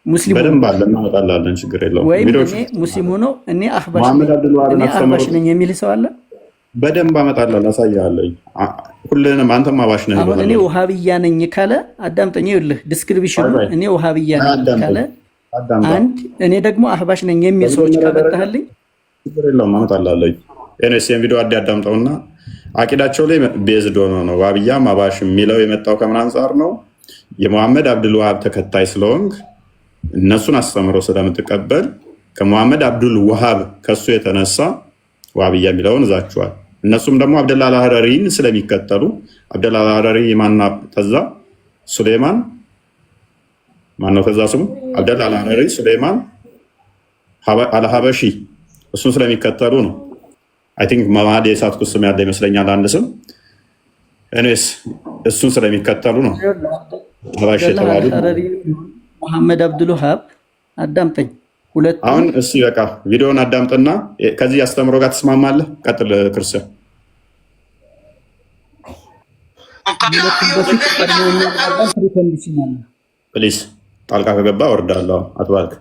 ሙስሊም በደንብ አለ፣ እናመጣላለን፣ ችግር የለውም። ወይም እኔ ሙስሊም ሆኖ እኔ አህባሽ ነኝ የሚል ሰው አለ? በደንብ አመጣላለን፣ አሳያለሁ። ሁሉንም አንተም አባሽ ነህ። አሁን እኔ ወሃብያ ነኝ ካለ አዳምጠኝ፣ ይኸውልህ ዲስክሪፕሽኑ እኔ ወሃብያ ነኝ ካለ አንድ፣ እኔ ደግሞ አህባሽ ነኝ የሚል ሰዎች ካመጣህልኝ ችግር የለውም፣ አመጣላለሁ። ኤንኤስ ቪዲዮ አዳምጠውና አቂዳቸው ላይ ቤዝድ ሆኖ ነው ዋብያም አባሽ የሚለው የመጣው ከምን አንጻር ነው? የሙሐመድ አብዱል ወሃብ ተከታይ ስለሆንክ እነሱን አስተምሮ ስለምትቀበል ከሙሐመድ አብዱል ወሃብ ከሱ የተነሳ ዋብያ የሚለውን እዛችኋል። እነሱም ደግሞ አብደላ አልሐረሪን ስለሚከተሉ አብደላ አልሐረሪ ማና ተዛ ሱሌማን ማነው? ተዛ ስሙ አብደላ አልሐረሪ ሱሌማን አልሐበሺ እሱን ስለሚከተሉ ነው። አይ ቲንክ መማድ የሳትኩ ስም ያለ ይመስለኛል አንድ ስም። እኔስ እሱን ስለሚከተሉ ነው አባሽ የተባሉት። መሐመድ አብዱል ወሃብ አዳምጠኝ። ሁለት አሁን እሱ በቃ ቪዲዮውን አዳምጥና ከዚህ አስተምሮ ጋር ተስማማለህ? ቀጥል ክርስቲያን። ፕሊዝ ጣልቃ ከገባ ወርዳለሁ። አትባልክ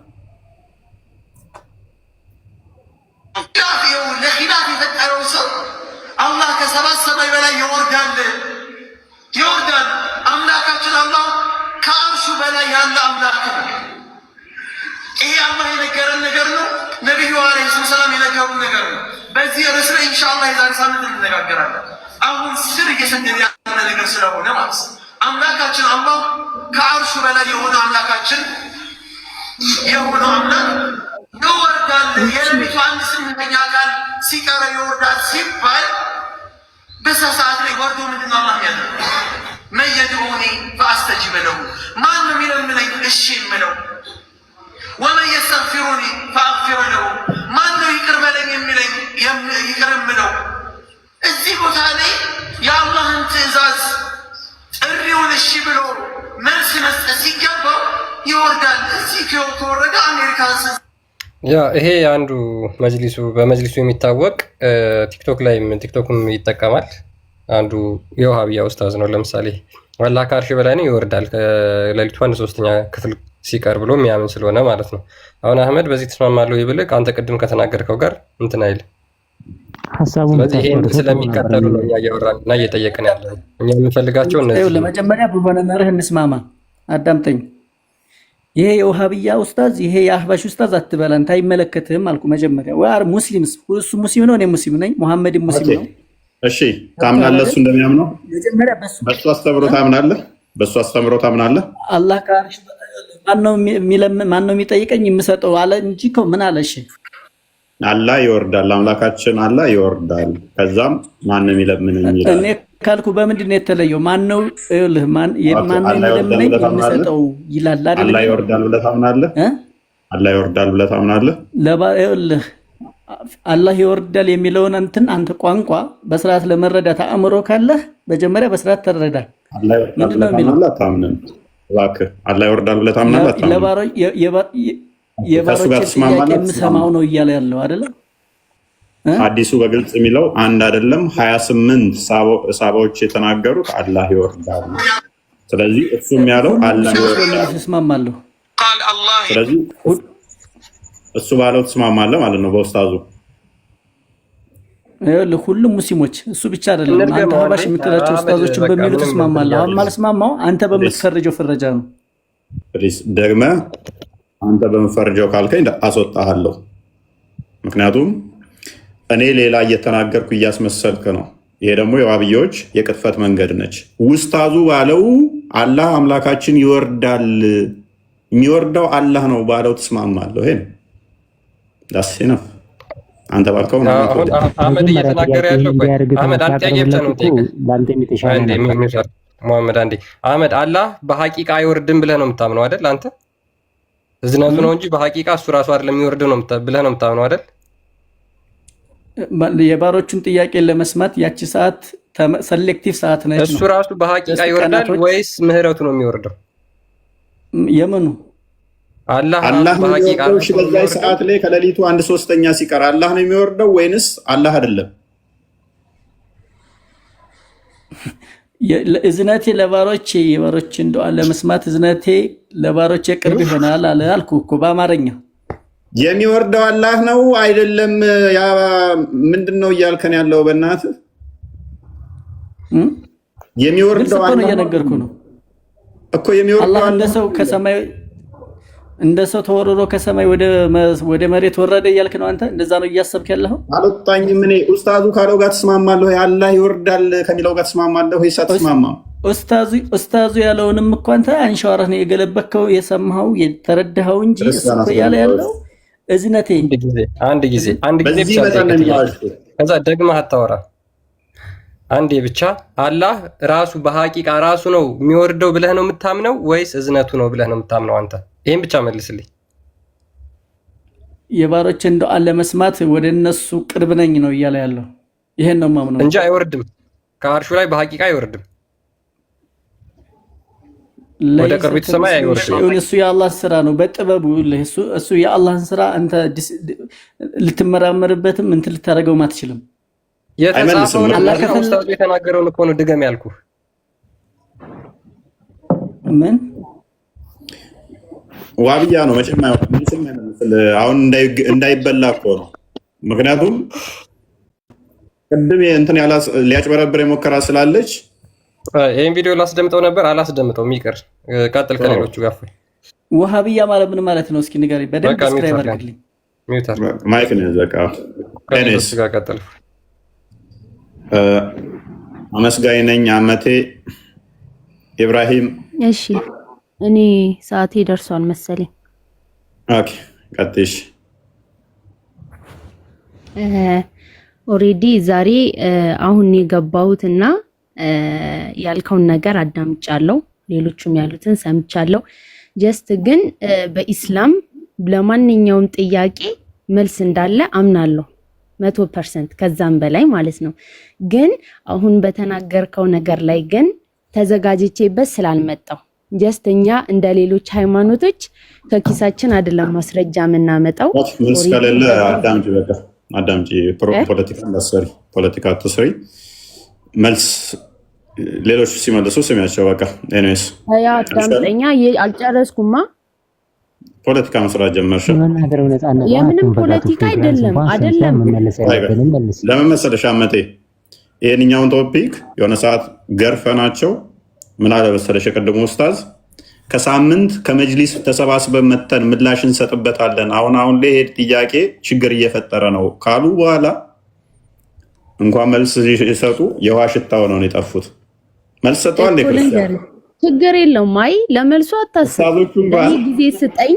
ይወርዳል። አምላካችን አላህ ከአርሹ በላይ ያለ አምላክ ነው። ይሄ አላህ የነገረን ነገር ነው። ነቢዩ ዓለይሂ ሰላም የነገሩን ነገር ነው። በዚህ ርዕስ ላይ ኢንሻአላህ የዛሬ ሳምንት እንነጋገራለን። አሁን ስር እየሰደደ ያለ ነገር ስለሆነ ማለት አምላካችን አላህ ከአርሹ በላይ የሆነ አምላካችን የሆነ አምላክ ይወርዳል። የነቢዩ 1/8 አካል ሲቀረ ይወርዳል ሲባል በዛ ሰዓት ላይ ወርዶ ምንድን ነው አላህ ያለው? መን የድዑኒ ፈአስተጂበ ለሁ፣ ማን ነው የሚለምነኝ እሺ የምለው? ወመን የስተግፊሩኒ ፈአግፊረ ለሁ፣ ማን ነው ይቅር በለኝ የሚለኝ ይቅር የምለው? እዚህ ቦታ ላይ የአላህን ትዕዛዝ ጥሪውን እሺ ብሎ መልስ መስጠት ሲገባው ይወርዳል። እዚህ ከወረደ አሜሪካን ያ ይሄ አንዱ መጅሊሱ በመጅሊሱ የሚታወቅ ቲክቶክም ይጠቀማል። አንዱ የውሃብያ ኡስታዝ ነው። ለምሳሌ አላህ ከአርሽ በላይ ነው ይወርዳል ከሌሊቱ 1/3 ክፍል ሲቀር ብሎ የሚያምን ስለሆነ ማለት ነው። አሁን አህመድ በዚህ ተስማማለሁ ይብልህ አንተ ቅድም ከተናገርከው ጋር እንትን አይል ሐሳቡን ስለዚህ ይሄን ስለሚከተሉ ነው እኛ እያወራን እና እየጠየቅን ያለው። እኛ የምንፈልጋቸው እነዚህ ለመጀመሪያ በሆነ መርህ እንስማማ። አዳምጠኝ። ይሄ የውሃብያ ኡስታዝ ይሄ የአህባሽ ኡስታዝ አትበላን፣ አይመለከትህም አልኩ መጀመሪያ። ወይ ሙስሊምስ እሱ ሙስሊም ነው፣ እኔ ሙስሊም ነኝ፣ መሐመድም ሙስሊም ነው። እሺ ታምናለህ? እሱ እንደሚያምነው መጀመሪያ በሱ አስተምሮ ታምናለህ? በሱ አስተምሮ ታምናለህ? አላህ ከአርሽ ማን ነው የሚጠይቀኝ የምሰጠው አለ እንጂ ምን አለ? እሺ አላህ ይወርዳል፣ አምላካችን አላህ ይወርዳል። ከዛም ማንም ይለምነኝ ይላል። እኔ ካልኩ በምንድን ነው የተለየው? ማን ነው ይኸውልህ፣ ማን ይለምነኝ የሚሰጠው ይላል አይደል? አላህ ይወርዳል ብለህ ታምናለህ? አላህ ይወርዳል ብለህ ታምናለህ? ይኸውልህ አላህ ይወርዳል የሚለውን አንተ ቋንቋ በስርዓት ለመረዳት አእምሮ ካለህ መጀመሪያ በስርዓት ተረዳ። ምንድን ነው የሚለው? እባክህ አላህ ይወርዳል ብለህ ታምናለህ? የባሮችን ጥያቄ የምሰማው ነው እያለ ያለው አይደለም። ሐዲሱ በግልጽ የሚለው አንድ አይደለም 28 ሳባዎች የተናገሩት አላህ ይወርዳል። ስለዚህ እሱም ያለው አላህ ይወርዳል እስማማለሁ። ስለዚህ እሱ ባለው ትስማማለህ ማለት ነው በኡስታዙ። ሁሉም ሙስሊሞች እሱ ብቻ አይደለም። አንተ ሀባሽ የምትላቸው ኡስታዞችን በሚሉት እስማማለሁ። አሁን ማልስማማው አንተ በምትፈርጀው ፍረጃ ነው። ደግመህ አንተ በምትፈርጀው ካልከኝ አስወጣሃለሁ። ምክንያቱም እኔ ሌላ እየተናገርኩ እያስመሰልክ ነው። ይሄ ደግሞ የዋብዮች የቅጥፈት መንገድ ነች። ኡስታዙ ባለው አላህ አምላካችን ይወርዳል፣ የሚወርደው አላህ ነው ባለው ትስማማለህ? ይሄ ዳስ ነው አንተ ባልከው ነው። አህመድ እየተናገረ ያለው አህመድ አንተ ያየብቻ ነው ሙሐመድ አንዴ አህመድ አላህ በሐቂቃ አይወርድም ብለህ ነው የምታምነው አይደል? አንተ እዝነቱ ነው እንጂ በሐቂቃ እሱ ራሱ አይደለም የሚወርደው ነው ብለህ ነው የምታምነው አይደል? የባሮቹን ጥያቄ ለመስማት ያቺ ሰዓት ሰሌክቲቭ ሰዓት ነች። እሱ ራሱ በሐቂቃ ይወርዳል ወይስ ምህረቱ ነው የሚወርደው? የምኑ አላህ በሐቂቃ ነው? በዛ ሰዓት ላይ ከሌሊቱ 1/3 ሲቀር አላህ ነው የሚወርደው ወይንስ አላህ አይደለም? እዝነቴ ለባሮቼ የባሮችን ዱዓ ለመስማት እዝነቴ ለባሮቼ ቅርብ ይሆናል አለ አልኩ እኮ በአማርኛ። የሚወርደው አላህ ነው አይደለም? ያ ምንድነው እያልከን ያለው? በእናትህ የሚወርደው አላህ ነው እየነገርኩ ነው እኮ። የሚወርደው አላህ እንደሰው ከሰማይ እንደሰው ተወርሮ ከሰማይ ወደ መሬት ወረደ እያልክ ነው አንተ? እንደዛ ነው እያሰብክ ያለኸው? አልወጣኝም እኔ። ኡስታዙ ካለው ጋር ተስማማለሁ። አላህ ይወርዳል ከሚለው ጋር ተስማማለሁ ወይስ አትስማማም? ኡስታዙ ያለውንም እኮ አንተ አንሻወራህ ነው የገለበከው፣ የሰማኸው የተረዳኸው እንጂ እሱ እኮ ያለ ያለው እዝነቴ አንድ ጊዜ ብቻ ከዛ ደግመህ አታወራ። አንዴ ብቻ አላህ ራሱ በሐቂቃ ራሱ ነው የሚወርደው ብለህ ነው የምታምነው ወይስ እዝነቱ ነው ብለህ ነው የምታምነው አንተ? ይሄን ብቻ መልስልኝ። የባሮችን ዱዓ ለመስማት ወደ እነሱ ቅርብ ነኝ ነው እያለ ያለው። ይሄን ነው ማምነው እንጂ አይወርድም፣ ከአርሹ ላይ በሐቂቃ አይወርድም። ወደ ቅርቢቱ ሰማይ አይወርድም። እሱ የአላህ ስራ ነው በጥበቡ። እሱ የአላህን ስራ አንተ ልትመራመርበትም እንትን ልታደርገውም አትችልም። የተጻፈውን ኡስታዙ የተናገረውን እኮ ነው ድገም ያልኩህ። ምን ዋብያ ነው መቼም አይመስል። አሁን እንዳይበላ እኮ ነው። ምክንያቱም ቅድም እንትን ሊያጭበረብር የሞከራ ስላለች ይህን ቪዲዮ ላስደምጠው ነበር አላስደምጠውም። ይቅር ቀጥል ከሌሎቹ ጋር። ወሃብያ ማለት ምን ማለት ነው? እስኪ ንገረኝ በደንብ ስክራይብ አድርግልኝ። ማይክ ነው ዘቃ ከሌሎቹ ጋር ቀጥል። አመስጋኝ ነኝ አመቴ ኢብራሂም። እሺ እኔ ሰዓቴ ደርሷል መሰለኝ። ኦኬ ቀጥሽ። ኦሬዲ ዛሬ አሁን የገባሁትና ያልከውን ነገር አዳምጫለሁ፣ ሌሎቹም ያሉትን ሰምቻለሁ። ጀስት ግን በኢስላም ለማንኛውም ጥያቄ መልስ እንዳለ አምናለሁ 100% ከዛም በላይ ማለት ነው። ግን አሁን በተናገርከው ነገር ላይ ግን ተዘጋጅቼበት ስላልመጣው ጀስት እኛ እንደ ሌሎች ሃይማኖቶች ከኪሳችን አይደለም ማስረጃ የምናመጣው። መልስ ከሌለ አዳምጪ። ፖለቲካ እንዳትሰሪ፣ ፖለቲካ አትስሪ። መልስ ሌሎች ሲመልሱ ስሚያቸው። በቃ ኤኒዌይስ ያ አዳምጠኛ። አልጨረስኩማ። ፖለቲካ መስራት ጀመርሽ። የምንም ፖለቲካ አይደለም። ለምን መሰለሽ አመቴ ይሄንኛውን ቶፒክ የሆነ ሰዓት ገርፈናቸው ምን አለ መሰለሽ የቀደሙ ኡስታዝ ከሳምንት ከመጅሊስ ተሰባስበን መተን ምላሽ እንሰጥበታለን፣ አሁን ላይ ይሄ ጥያቄ ችግር እየፈጠረ ነው ካሉ በኋላ እንኳን መልስ ሲሰጡ የውሃ ሽታ ሆነው ነው የጠፉት። መልስ ሰጥተዋል እንደ ክርስቲያን ችግር የለውም። አይ ለመልሱ አታስብ፣ ጊዜ ስጠኝ።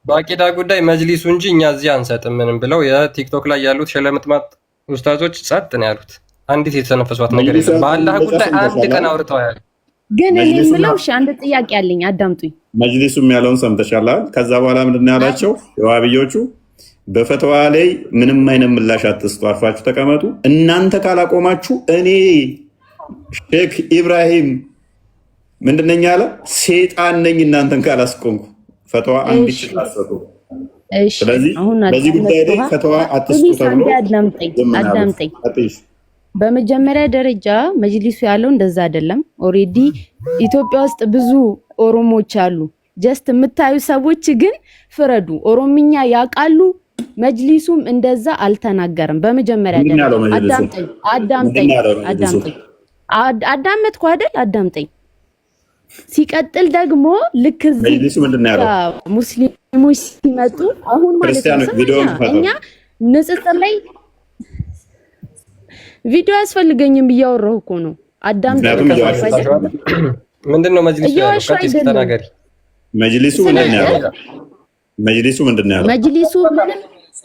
በአቂዳ ጉዳይ መጅሊሱ እንጂ እኛ እዚህ አንሰጥም ምንም ብለው የቲክቶክ ላይ ያሉት ሸለምጥማጥ ኡስታዞች ጸጥ ነው ያሉት። አንዲት የተነፈሷት ነገር የለም። በአላህ ጉዳይ አንድ ቀን አውርተው ያለ ግን እኔ የምለው አንድ ጥያቄ አለኝ፣ አዳምጡኝ። መጅሊሱም ያለውን ሰምተሻል። ከዛ በኋላ ምንድነው ያላቸው የዋሃብዮቹ? በፈተዋ ላይ ምንም አይነት ምላሽ አትስጡ፣ አርፋችሁ ተቀመጡ። እናንተ ካላቆማችሁ እኔ ሼክ ኢብራሂም ምንድነኝ ያለ ሴጣን ነኝ እናንተን ካላስቆምኩ ፈተዋ አንድ ይችላልሰጡ። ስለዚህ በዚህ ጉዳይ ላይ ፈተዋ አትስጡ ተብሎ አዳምጠኝ። በመጀመሪያ ደረጃ መጅሊሱ ያለው እንደዛ አይደለም። ኦሬዲ ኢትዮጵያ ውስጥ ብዙ ኦሮሞዎች አሉ። ጀስት የምታዩ ሰዎች ግን ፍረዱ። ኦሮምኛ ያውቃሉ። መጅሊሱም እንደዛ አልተናገረም። በመጀመሪያ ደረጃ አዳመጥኩ አይደል? አዳምጠኝ። ሲቀጥል ደግሞ ልክ እዚህ ሙስሊሞች ሲመጡ አሁን ማለት ነው እኛ ንጽጽር ላይ ቪዲዮ ያስፈልገኝም እያወራሁ እኮ ነው። አዳምጠኝ። ምንድነው መጅሊሱ ያለው? ተናገሪ። መጅሊሱ ምንድነው ያለው? መጅሊሱ ምንድነው ያለው? መጅሊሱ ምንም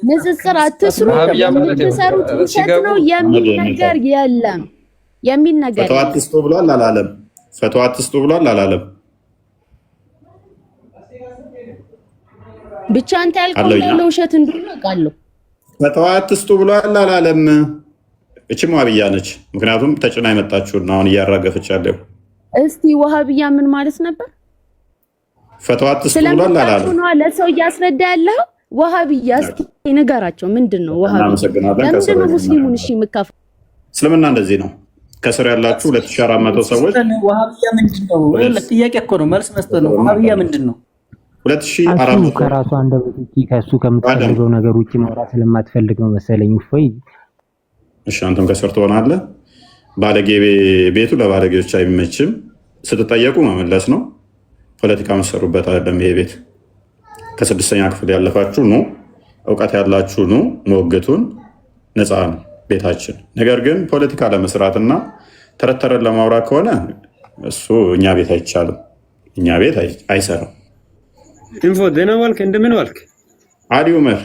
ንጽጽር አትስሩ፣ የምትሰሩት ውሸት ነው የሚል ነገር የለም። የሚል ነገር ፈተዋ አትስጡ ብሏል አላለም? ፈተዋ አትስጡ ብሏል አላለም? ብቻ አንተ ያልከው ያለው ውሸት እንደሆነ አውቃለሁ። ፈተዋ አትስጡ ብሏል አላለም? እቺ ዋሃብያ ነች። ምክንያቱም ተጭና የመጣችውና አሁን እያራገፈች ያለው። እስቲ ዋሃብያ ምን ማለት ነበር? ፈተዋ አትስጡ ብሏል አላለም? ለሰው እያስረዳ ያለው ዋሃብያ እስቲ ንገራቸው። ምንድነው ዋሃብያ? ለምንድነው ሙስሊሙን እሺ የምካፍ? እስልምና እንደዚህ ነው። ከስር ያላችሁ 2400 ሰዎች ዋሃብያ ምንድነው? ጥያቄ እኮ ነው፣ መልስ መስጠት ነው። ዋሃብያ ምንድነው? 2400 ከራሱ አንደበት ከሱ ከምትፈልገው ነገር ውጪ ማውራት ስለማትፈልግ ነው መሰለኝ። እፎይ እሺ፣ አንተም ከስር ትሆናለህ። ባለጌ ቤቱ ለባለጌዎች አይመችም። ስትጠየቁ መመለስ ነው። ፖለቲካ መሰሩበት አይደለም ይሄ ቤት። ከስድስተኛ ክፍል ያለፋችሁ ኑ፣ እውቀት ያላችሁ ኑ፣ ሞግቱን። ነፃ ነው ቤታችን። ነገር ግን ፖለቲካ ለመስራትና ተረተረን ለማውራት ከሆነ እሱ እኛ ቤት አይቻልም፣ እኛ ቤት አይሰራም። ኢንፎ ደህና ዋልክ? እንደምን ዋልክ? አዲ ኡመር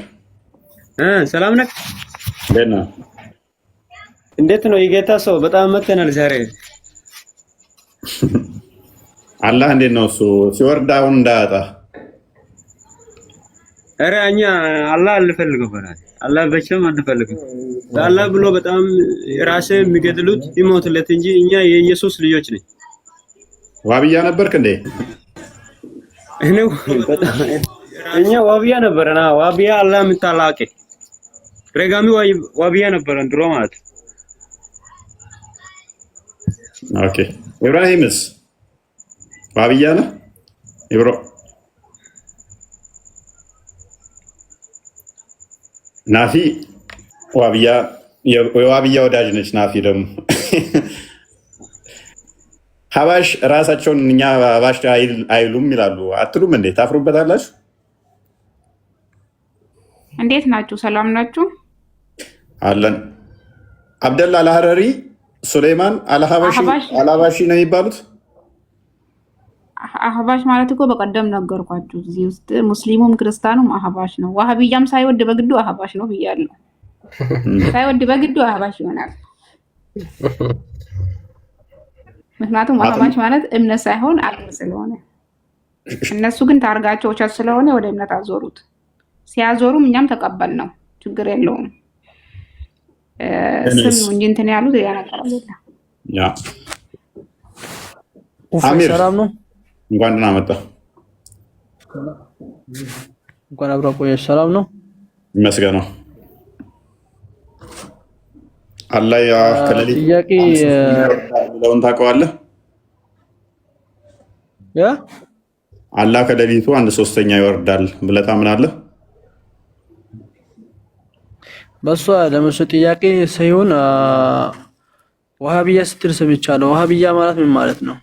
ሰላም ነህ? ደህና። እንዴት ነው የጌታ ሰው? በጣም መተናል ዛሬ። አላህ እንዴት ነው እሱ ሲወርድ አሁን እንዳያጣ? ኧረ እኛ አላህ አልፈልገው በራል አላህ በቸም አንፈልግም። አላህ ብሎ በጣም ራሴ የሚገድሉት ይሞትለት እንጂ እኛ የኢየሱስ ልጆች ነን። ዋሃብያ ነበርክ እንዴ? እኛ ዋሃብያ ነበረና ዋሃብያ አላህ የምታላቀ ረጋሚ ዋሃብያ ነበረን ድሮ ማለት። ኦኬ ኢብራሂምስ ዋሃብያ ነህ? ኢብሮ ናፊ ዋሃብያ የዋሃብያ ወዳጅ ነች። ናፊ ደግሞ ሀባሽ ራሳቸውን እኛ ሀባሽ አይሉም ይላሉ። አትሉም እንዴ? ታፍሩበታላችሁ? እንዴት ናችሁ? ሰላም ናችሁ? አለን። አብደላ አልሀረሪ፣ ሱሌይማን አልሀባሺ ነው የሚባሉት። አህባሽ ማለት እኮ በቀደም ነገርኳችሁ። እዚህ ውስጥ ሙስሊሙም ክርስቲያኑም አህባሽ ነው። ዋሃብያም ሳይወድ በግዱ አህባሽ ነው ብያለሁ። ሳይወድ በግዱ አህባሽ ይሆናል። ምክንያቱም አህባሽ ማለት እምነት ሳይሆን አቅም ስለሆነ፣ እነሱ ግን ታርጋቸው ውሸት ስለሆነ ወደ እምነት አዞሩት። ሲያዞሩም እኛም ተቀበል ነው፣ ችግር የለውም። ስም እንጂ እንትን ያሉት ያናቀራል። አሚር ሰላም ነው። እንኳን ደህና መጣ። እንኳን አብራ ቆየሽ። ሰላም ነው ይመስገነው። አላህ ያ ከለሊ ጥያቄ ለውን ታውቀዋለህ? አላህ ከሌሊቱ 1/3 ይወርዳል ብለህ ታምናለህ? በሷ ለምሱ ጥያቄ ሳይሆን ዋሃብያ ስትል ሰምቻለሁ። ዋሃብያ ማለት ምን ማለት ነው?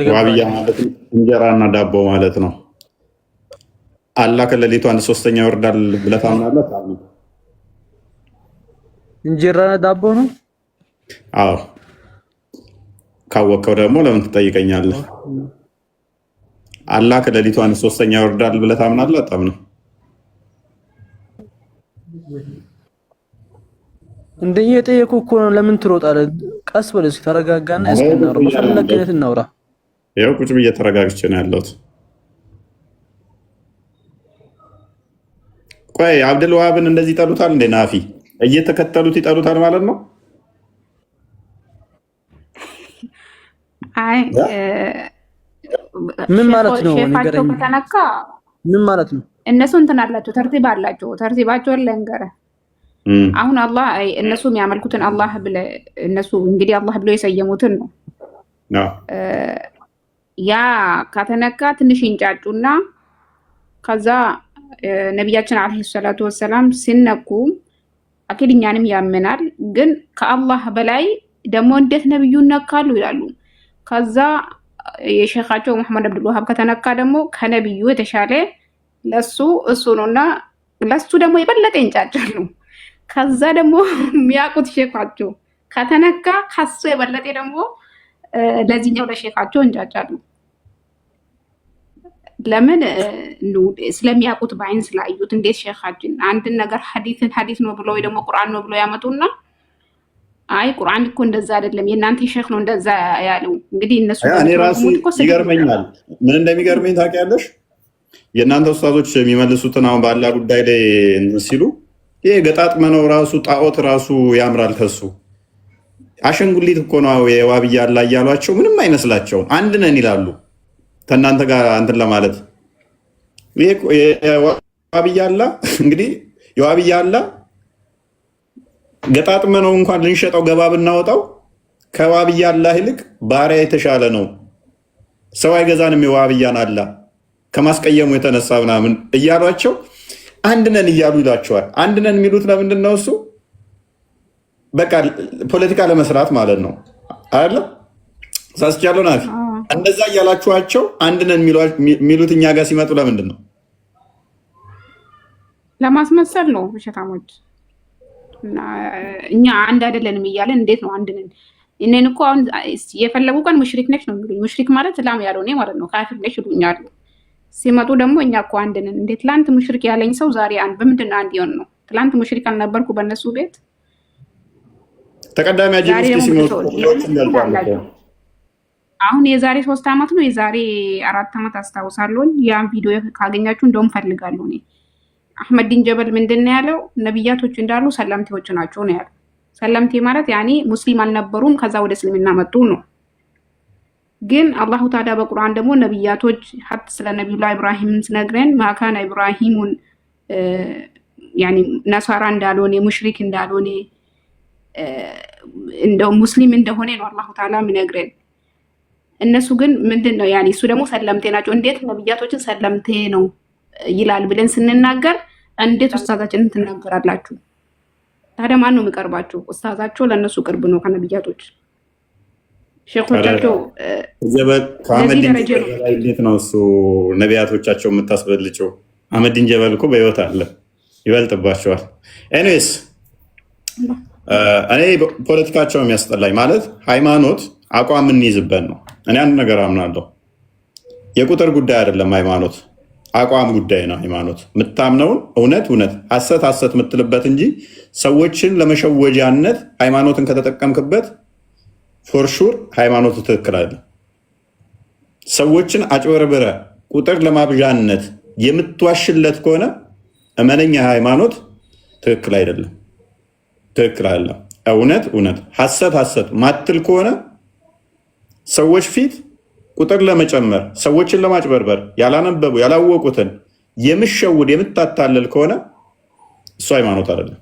ዋሃብያ ማለት እንጀራና ዳቦ ማለት ነው። አላህ ከሌሊቱ 1/3 ይወርዳል ብለህ ታምናለህ? እንጀራና ዳቦ ነው? አዎ። ካወቀው ደግሞ ለምን ትጠይቀኛለህ? አላህ ከሌሊቷን ሶስተኛ ይወርዳል ብለህ ታምናለህ? አታምንም? እንደኛ የጠየቁ እኮ ነው። ለምን ትሮጣለህ? ቀስ በል እስኪ ተረጋጋና እስኪ እናውራ። በፈለግነት እናውራ። ያው ቁጭ ብዬ ተረጋግቼ ነው ያለሁት። ቆይ አብዱል ወሃብን እንደዚህ ይጠሉታል እንዴ? ናፊ እየተከተሉት ይጠሉታል ማለት ነው? አይ ምን ማለት ነው? ሼፋቸው ከተነካ ምን ማለት ነው? እነሱ እንትን አላቸው፣ ተርቲብ አላቸው። ተርቲባቸውን ልንገርህ። አሁን አላህ እነሱ የሚያመልኩትን አላህ ብለ እነሱ እንግዲህ አላህ ብሎ የሰየሙትን ነው። ያ ከተነካ ትንሽ ይንጫጩና ከዛ ነቢያችን አለይሂ ሰላቱ ወሰላም ሲነኩ አኪድ እኛንም ያመናል፣ ግን ከአላህ በላይ ደግሞ እንዴት ነብዩን ነካሉ ይላሉ። ከዛ የሼኻቸው መሐመድ አብዱል ወሃብ ከተነካ ደግሞ ከነብዩ የተሻለ ለሱ እሱ ነውና ለሱ ደግሞ የበለጠ ይንጫጫሉ። ከዛ ደግሞ የሚያውቁት ሼኻቸው ከተነካ ከሱ የበለጠ ደግሞ ለዚህኛው ለሼኻቸው እንጫጫሉ። ለምን ስለሚያውቁት በአይን ስላዩት። እንዴት ሼኻችን አንድን ነገር ሐዲስን ሐዲስ ነው ብሎ ወይ ደግሞ ቁርአን ነው ብሎ ያመጡና አይ ቁርአን እኮ እንደዛ አይደለም የእናንተ ሼኽ ነው እንደዛ ያለው። እንግዲህ እነሱ እኔ ራሱ ይገርመኛል። ምን እንደሚገርመኝ ታውቂያለሽ? የእናንተ ኡስታዞች የሚመልሱትን አሁን ባላ ጉዳይ ላይ ሲሉ ይሄ ገጣጥመ ነው ራሱ ጣዖት ራሱ ያምራል ከሱ አሸንጉሊት እኮ ነው የዋብያ አላ እያሏቸው ምንም አይመስላቸውም። አንድ ነን ይላሉ። ከእናንተ ጋር እንትን ለማለት ይሄ የዋብያ አላ እንግዲህ የዋብያ አላ ገጣጥመ ነው እንኳን ልንሸጠው ገባ ብናወጣው ከዋብያ አላ ይልቅ ባሪያ የተሻለ ነው። ሰው አይገዛንም የዋብያን አላ ከማስቀየሙ የተነሳ ምናምን እያሏቸው አንድ ነን እያሉ ይላቸዋል። አንድ ነን የሚሉት ለምንድን ነው? እሱ በቃ ፖለቲካ ለመስራት ማለት ነው አይደለ? ሳስቻለው ናፊ እንደዛ እያላችኋቸው አንድ ነን የሚሉት እኛ ጋር ሲመጡ ለምንድን ነው? ለማስመሰል ነው ውሸታሞች። እኛ አንድ አይደለንም እያለን እንዴት ነው አንድ ነን? እኔን እኮ አሁን የፈለጉ ቀን ሙሽሪክ ነች ነው የሚሉኝ። ሙሽሪክ ማለት እስላም ያልሆነ ማለት ነው። ካፊር ነች ይሉኛል። ሲመጡ ደግሞ እኛ እኮ አንድ ነን። እንዴት ትላንት ሙሽሪክ ያለኝ ሰው ዛሬ አንድ በምንድን ነው አንድ ይሆን ነው? ትላንት ሙሽሪክ አልነበርኩ በእነሱ ቤት። ተቀዳሚ አጅብ ሲሞቱ አሁን የዛሬ 3 ዓመት ነው የዛሬ 4 ዓመት አስታውሳለሁ። ያን ቪዲዮ ካገኛችሁ እንደውም ፈልጋለሁ። እኔ አህመድ ዲን ጀበል ምንድን ነው ያለው? ነብያቶች እንዳሉ ሰለምቴዎች ናቸው ነው ያለው። ሰለምቴ ማለት ያኔ ሙስሊም አልነበሩም ከዛ ወደ እስልምና መጡ ነው። ግን አላሁ ተዓላ በቁርአን ደግሞ ነብያቶች ሀት ስለ ነብዩላህ ኢብራሂም ሲነግረን ማካነ ኢብራሂሙን ያኒ ነሳራ እንዳልሆነ ሙሽሪክ እንዳልሆነ እንደው ሙስሊም እንደሆነ ነው አላሁ ተዓላ የሚነግረን። እነሱ ግን ምንድነው ያኒ እሱ ደግሞ ሰለምቴ ናቸው። እንዴት ነብያቶችን ሰለምቴ ነው ይላል ብለን ስንናገር እንዴት ኡስታዛችንን ትናገራላችሁ? ታዲያ ማን ነው የሚቀርባቸው? ኡስታዛቸው ለነሱ ቅርብ ነው ከነብያቶች። ሼኾቻቸው እንዴት ነው እሱ ነቢያቶቻቸው የምታስበልጨው? አህመዲን ጀበል እኮ በህይወት አለ፣ ይበልጥባቸዋል። ኤኒዌይስ እኔ ፖለቲካቸው የሚያስጠላኝ ማለት ሃይማኖት አቋም የምንይዝበት ነው። እኔ አንድ ነገር አምናለሁ፣ የቁጥር ጉዳይ አይደለም ሃይማኖት፣ አቋም ጉዳይ ነው። ሃይማኖት የምታምነውን እውነት እውነት፣ ሐሰት ሐሰት የምትልበት እንጂ ሰዎችን ለመሸወጃነት ሃይማኖትን ከተጠቀምክበት ፎርሹር ሃይማኖቱ ትክክል አይደለም። ሰዎችን አጭበርብረ ቁጥር ለማብዣነት የምትዋሽለት ከሆነ እመነኛ ሃይማኖት ትክክል አይደለም፣ ትክክል አይደለም። እውነት እውነት፣ ሐሰት ሐሰት ማትል ከሆነ ሰዎች ፊት ቁጥር ለመጨመር ሰዎችን ለማጭበርበር ያላነበቡ ያላወቁትን የምሸውድ የምታታለል ከሆነ እሱ ሃይማኖት አይደለም፣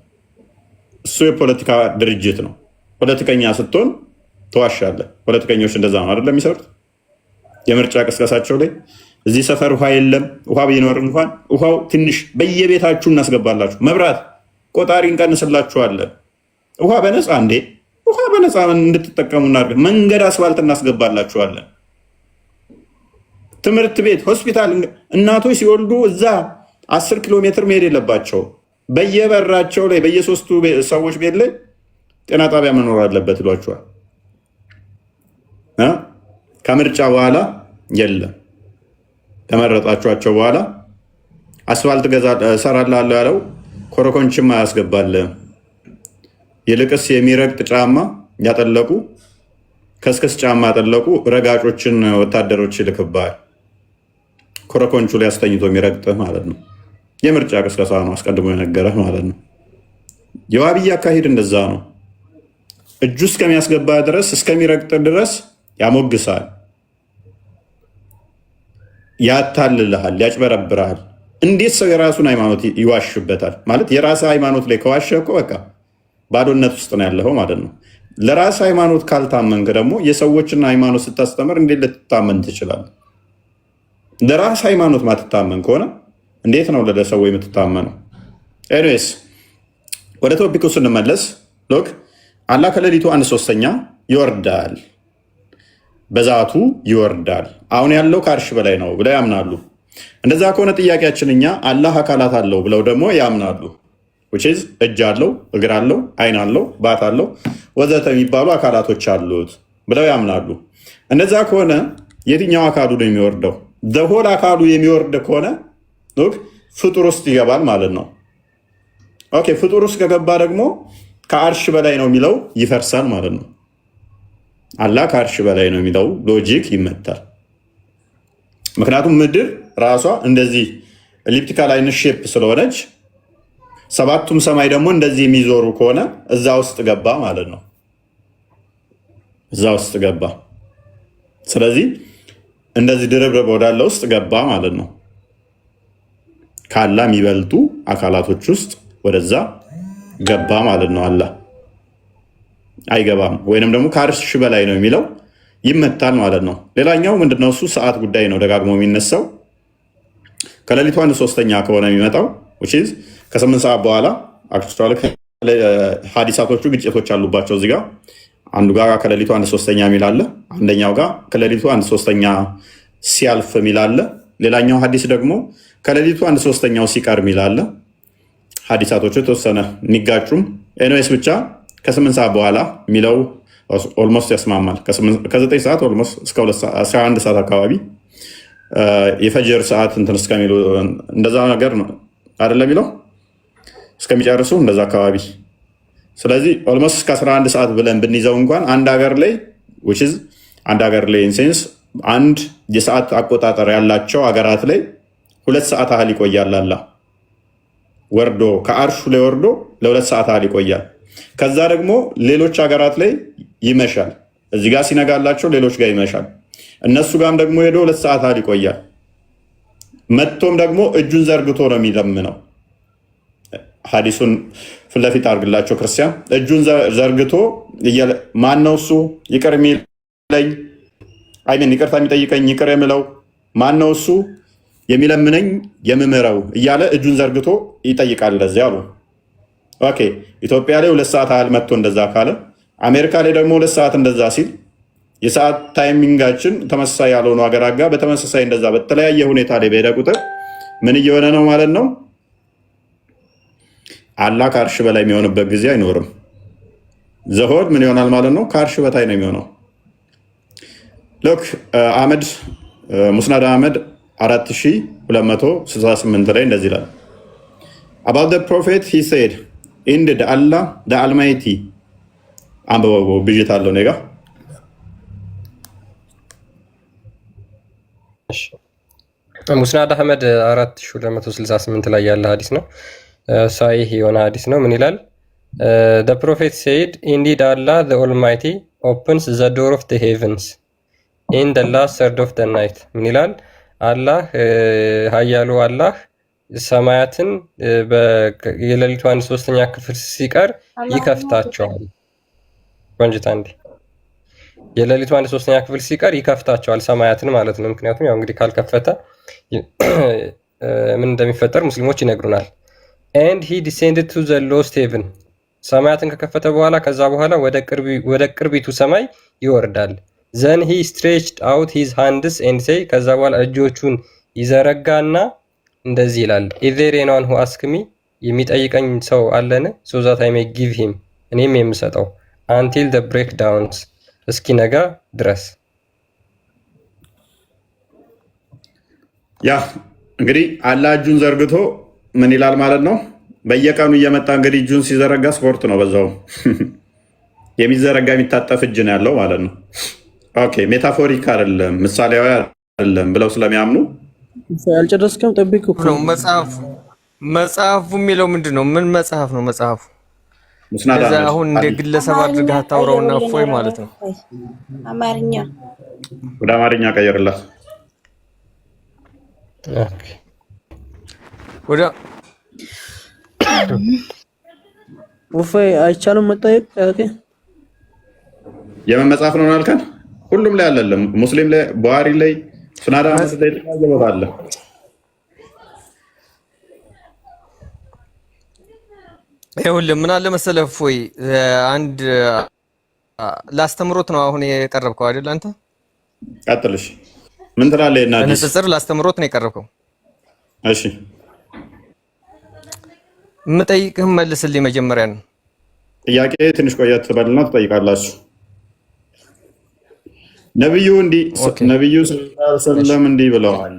እሱ የፖለቲካ ድርጅት ነው። ፖለቲከኛ ስትሆን ተዋሻለህ። ፖለቲከኞች እንደዛ ነው አይደለም የሚሰሩት። የምርጫ ቅስቀሳቸው ላይ እዚህ ሰፈር ውሃ የለም፣ ውሃ ቢኖር እንኳን ውሃው ትንሽ በየቤታችሁ እናስገባላችሁ፣ መብራት ቆጣሪ እንቀንስላችኋለን፣ ውሃ በነፃ እንዴ ውሃ በነፃ እንድትጠቀሙ እናድርግ፣ መንገድ አስፋልት እናስገባላችኋለን፣ ትምህርት ቤት ሆስፒታል። እናቶች ሲወልዱ እዛ 10 ኪሎ ሜትር መሄድ የለባቸው፣ በየበራቸው ላይ በየ3ቱ ሰዎች ቤት ላይ ጤና ጣቢያ መኖር አለበት ይሏቸዋል። ከምርጫ በኋላ የለም። ከመረጣችኋቸው በኋላ አስፋልት እሰራልሃለሁ ያለው ኮረኮንችም አያስገባልህም። ይልቅስ የሚረግጥ ጫማ ያጠለቁ ከስከስ ጫማ ያጠለቁ ረጋጮችን ወታደሮች ይልክብሃል። ኮረኮንቹ ላይ አስተኝቶ የሚረግጥህ ማለት ነው። የምርጫ ቅስቀሳ ነው አስቀድሞ የነገረህ ማለት ነው። የዋብያ አካሄድ እንደዛ ነው። እጁ እስከሚያስገባ ድረስ እስከሚረግጥ ድረስ ያሞግሳል፣ ያታልልሃል፣ ያጭበረብርሃል። እንዴት ሰው የራሱን ሃይማኖት ይዋሽበታል? ማለት የራስ ሃይማኖት ላይ ከዋሸ እኮ በቃ ባዶነት ውስጥ ነው ያለው ማለት ነው። ለራስ ሃይማኖት ካልታመንክ ደግሞ የሰዎችን ሃይማኖት ስታስተምር እንዴት ልትታመን ትችላለህ? ለራስ ሃይማኖት ማትታመን ከሆነ እንዴት ነው ለሰው የምትታመነው? ኤኒዌይስ ወደ ቶፒኩ ስንመለስ ሎክ አላህ ከሌሊቱ 1/3 ይወርዳል፣ በዛቱ ይወርዳል። አሁን ያለው ከአርሽ በላይ ነው ብለው ያምናሉ። እንደዛ ከሆነ ጥያቄያችን እኛ አላህ አካላት አለው ብለው ደግሞ ያምናሉ። እጅ አለው፣ እግር አለው፣ አይን አለው፣ ባት አለው ወዘተ የሚባሉ አካላቶች አሉት ብለው ያምናሉ። እንደዛ ከሆነ የትኛው አካሉ ነው የሚወርደው? ዘሆል አካሉ የሚወርድ ከሆነ ፍጡር ውስጥ ይገባል ማለት ነው። ኦኬ፣ ፍጡር ውስጥ ከገባ ደግሞ ከአርሽ በላይ ነው የሚለው ይፈርሳል ማለት ነው። አላህ ከአርሽ በላይ ነው የሚለው ሎጂክ ይመታል። ምክንያቱም ምድር ራሷ እንደዚህ ኤሊፕቲካል አይነት ሼፕ ስለሆነች ሰባቱም ሰማይ ደግሞ እንደዚህ የሚዞሩ ከሆነ እዛ ውስጥ ገባ ማለት ነው። እዛ ውስጥ ገባ። ስለዚህ እንደዚህ ድርብርብ ወዳለ ውስጥ ገባ ማለት ነው። ከአላህ የሚበልጡ አካላቶች ውስጥ ወደዛ ገባ ማለት ነው። አላህ አይገባም፣ ወይንም ደግሞ ከአርሽ በላይ ነው የሚለው ይመታል ማለት ነው። ሌላኛው ምንድነው? እሱ ሰዓት ጉዳይ ነው ደጋግሞ የሚነሳው። ከሌሊቱ 1/3 ከሆነ የሚመጣው ከ8 ሰዓት በኋላ ሀዲሳቶቹ ግጭቶች አሉባቸው። እዚጋ አንዱ ጋር ከሌሊቱ 1/3 የሚል አለ፣ አንደኛው ጋር ከሌሊቱ 1/3 ሲያልፍ የሚል አለ። ሌላኛው ሀዲስ ደግሞ ከሌሊቱ 1/3 ሲቀር የሚል አለ። ሀዲሳቶቹ የተወሰነ የሚጋጩም ኤንዌስ ብቻ ከ8 ሰዓት በኋላ የሚለው ኦልሞስት ያስማማል። ከ9 ሰዓት ኦልሞስት እስከ 11 ሰዓት አካባቢ የፈጅር ሰዓት እንትን እስከሚሉ እንደዛ ነገር ነው አይደለም የሚለው እስከሚጨርሱ እንደዛ አካባቢ። ስለዚህ ኦልሞስት እስከ 11 ሰዓት ብለን ብንይዘው እንኳን አንድ ሀገር ላይ ኢንሴንስ አንድ የሰዓት አቆጣጠር ያላቸው ሀገራት ላይ 2 ሰዓት ያህል ይቆያል። አላህ ወርዶ ከአርሹ ላይ ወርዶ ለ2 ሰዓት ያህል ይቆያል። ከዛ ደግሞ ሌሎች ሀገራት ላይ ይመሻል። እዚህ ጋር ሲነጋላቸው ሌሎች ጋር ይመሻል። እነሱ ጋርም ደግሞ ሄዶ 2 ሰዓት ያህል ይቆያል። መጥቶም ደግሞ እጁን ዘርግቶ ነው የሚለምነው። ሀዲሱን ፊት ለፊት አድርግላቸው ክርስቲያን። እጁን ዘርግቶ ማን ነው እሱ ይቅር የሚለኝ ይቅርታ የሚጠይቀኝ ይቅር የምለው ማን ነው እሱ የሚለምነኝ የምምረው እያለ እጁን ዘርግቶ ይጠይቃል። እንደዚህ አሉ። ኦኬ፣ ኢትዮጵያ ላይ 2 ሰዓት ያህል መጥቶ እንደዛ ካለ፣ አሜሪካ ላይ ደግሞ 2 ሰዓት እንደዛ ሲል የሰዓት ታይሚንጋችን ተመሳሳይ ያልሆኑ ሀገራት ጋር በተመሳሳይ እንደዛ በተለያየ ሁኔታ ላይ በሄደ ቁጥር ምን እየሆነ ነው ማለት ነው? አላህ ከአርሽ በላይ የሚሆንበት ጊዜ አይኖርም። ዘሆድ ምን ይሆናል ማለት ነው? ከአርሽ በታይ ነው የሚሆነው። ሎክ አህመድ ሙስናድ አህመድ 4268 ላይ እንደዚህ ይላል። about the prophet he said indeed Allah the Almighty አንበበው ብዥት አለው ኔጋ ሙስናድ አህመድ 4268 ላይ ያለ ሀዲስ ነው። ሳሂህ የሆነ ሀዲስ ነው። ምን ይላል? the prophet said indeed Allah the Almighty opens the door of the heavens in the last third of the night። ምን ይላል? አላህ ኃያሉ አላህ ሰማያትን የሌሊቱ 1/3 ክፍል ሲቀር ይከፍታቸዋል። ወንጅታ እንዴ የሌሊቱ 1/3 ክፍል ሲቀር ይከፍታቸዋል ሰማያትን ማለት ነው። ምክንያቱም ያው እንግዲህ ካልከፈተ ምን እንደሚፈጠር ሙስሊሞች ይነግሩናል። and he descended to the lowest heaven ሰማያትን ከከፈተ በኋላ ከዛ በኋላ ወደ ቅርቢቱ ሰማይ ይወርዳል። then he stretched out his hands and say ከዛ በኋላ እጆቹን ይዘረጋና እንደዚህ ይላል if there anyone who ask me የሚጠይቀኝ ሰው አለን so that I may give him እኔም የምሰጠው until the breakdowns እስኪነጋ ድረስ። ያ እንግዲህ አላህ እጁን ዘርግቶ ምን ይላል ማለት ነው? በየቀኑ እየመጣ እንግዲህ እጁን ሲዘረጋ ስፖርት ነው በዛው የሚዘረጋ የሚታጠፍ እጅ ነው ያለው ማለት ነው። ኦኬ ሜታፎሪክ አይደለም ምሳሌያዊ አይደለም ብለው ስለሚያምኑ ያልጨረስከም ጠብቅ እኮ ነው መጽሐፉ የሚለው ምንድን ነው? ምን መጽሐፍ ነው መጽሐፉ? እዛ አሁን እንደ ግለሰብ አድርገህ አታውራውና እፎይ ማለት ነው። አማርኛ ወደ አማርኛ ቀይርላት። ኦኬ ወደ እፎይ አይቻልም መጠየቅ። ኦኬ የምን መጽሐፍ ነው አልከን? ሁሉም ላይ አለ። ሙስሊም ላይ፣ ቡሃሪ ላይ፣ ሱናዳ ላይ ተያዘበታል። ይኸውልህ ምን አለ መሰለህ እፎይ፣ አንድ ላስተምሮት ነው አሁን የቀረብከው አይደል? አንተ ቀጥልሽ። ምን ትላለህ? እና ንጽጽር ላስተምሮት ነው የቀረብከው። እሺ የምጠይቅህን መልስልኝ መጀመሪያ ነው። ጥያቄ ትንሽ ቆየት ትበልና ትጠይቃላችሁ። ነብዩ ሰለላሁ ዐለይሂ ወሰለም እንዲህ ብለዋል።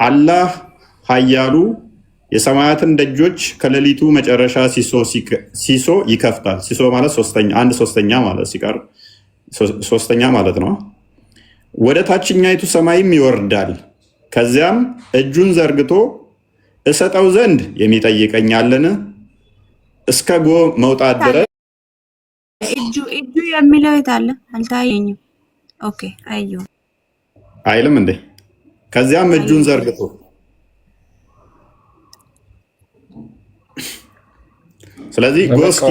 አላህ ኃያሉ የሰማያትን ደጆች ከሌሊቱ መጨረሻ ሲሶ ይከፍታል። ሲሶ ማለት አንድ ሶስተኛ ማለት ሲቀር ሶስተኛ ማለት ነው። ወደ ታችኛይቱ ሰማይም ይወርዳል። ከዚያም እጁን ዘርግቶ እሰጠው ዘንድ የሚጠይቀኛለን እስከ ጎ መውጣት ድረስ። እጁ የሚለው የት አለ? አልታየኝም። ኦኬ አየሁ አይልም እንዴ? ከዚያም እጁን ዘርግቶ ስለዚህ ጎስኪ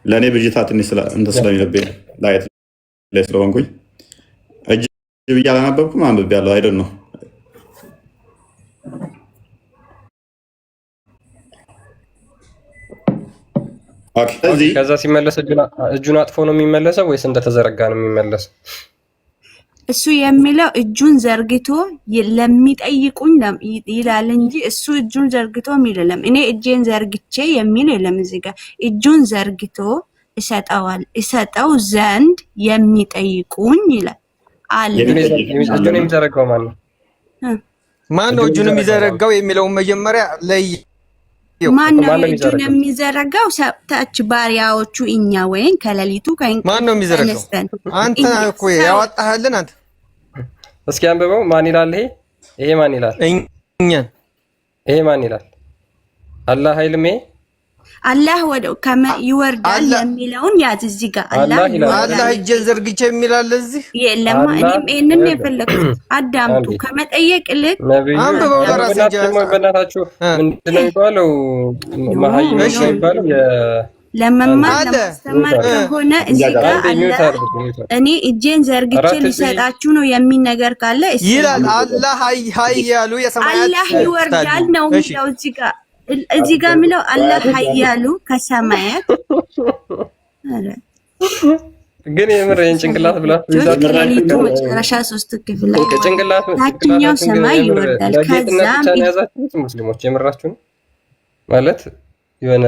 ለእኔ ብጅታ ትንሽ እንትን ስለሚለብኝ ላይት ላይ ስለሆንኩኝ እጅ ብዬ አላነበብኩም። አንብቤያለሁ አይደል ነው። ከዛ ሲመለስ እጁን አጥፎ ነው የሚመለሰው ወይስ እንደተዘረጋ ነው የሚመለሰው? እሱ የሚለው እጁን ዘርግቶ ለሚጠይቁኝ ይላል እንጂ እሱ እጁን ዘርግቶ የሚል የለም። እኔ እጄን ዘርግቼ የሚል የለም እዚህ ጋር። እጁን ዘርግቶ እሰጠው ዘንድ የሚጠይቁኝ ይላል አለ። እጁን የሚዘረጋው ማን ነው? ማን ነው እጁን የሚዘረጋው የሚለውን መጀመሪያ ለይ። ማን ነው እጁን የሚዘረጋው? ሰብታች ባሪያዎቹ እኛ ወይን ከሌሊቱ ማን ነው የሚዘረጋው? አንተ እኮ ያወጣህልን አንተ። እስኪ አንብበው። ማን ይላል? ይሄ ማን ይላል? እኛ። ይሄ ማን ይላል? አላህ ኃይልሜ አላህ ወደ ከመ ይወርዳል የሚለውን ያዝ እዚህ ጋር አላህ እጄን ዘርግቼ የሚላል እዚህ የለማ። እኔም ይሄንን የፈለኩት አዳምጡ። ከመጠየቅ ልክ አንብበው ለራስህ። በእናታችሁ ምንድን ነው የሚባለው? መሀይም ነው የሚባለው። ለመማር ለማስተማር ከሆነ እዚህ ጋር እኔ እጄን ዘርግቼ ሊሰጣችሁ ነው የሚል ነገር ካለ ይላል። አላህ ኃያሉ የሰማያት አላህ ይወርዳል ነው የሚለው እዚህ ጋር የሚለው አላህ ኃያሉ ከሰማያት። ግን የምር ጭንቅላት ብላችሁ ከሌሊቱ መጨረሻ 3 ክፍል ላይ ታችኛው ሰማይ ይወርዳል። ከዛ ሙስሊሞች የምራችሁ ነው ማለት የሆነ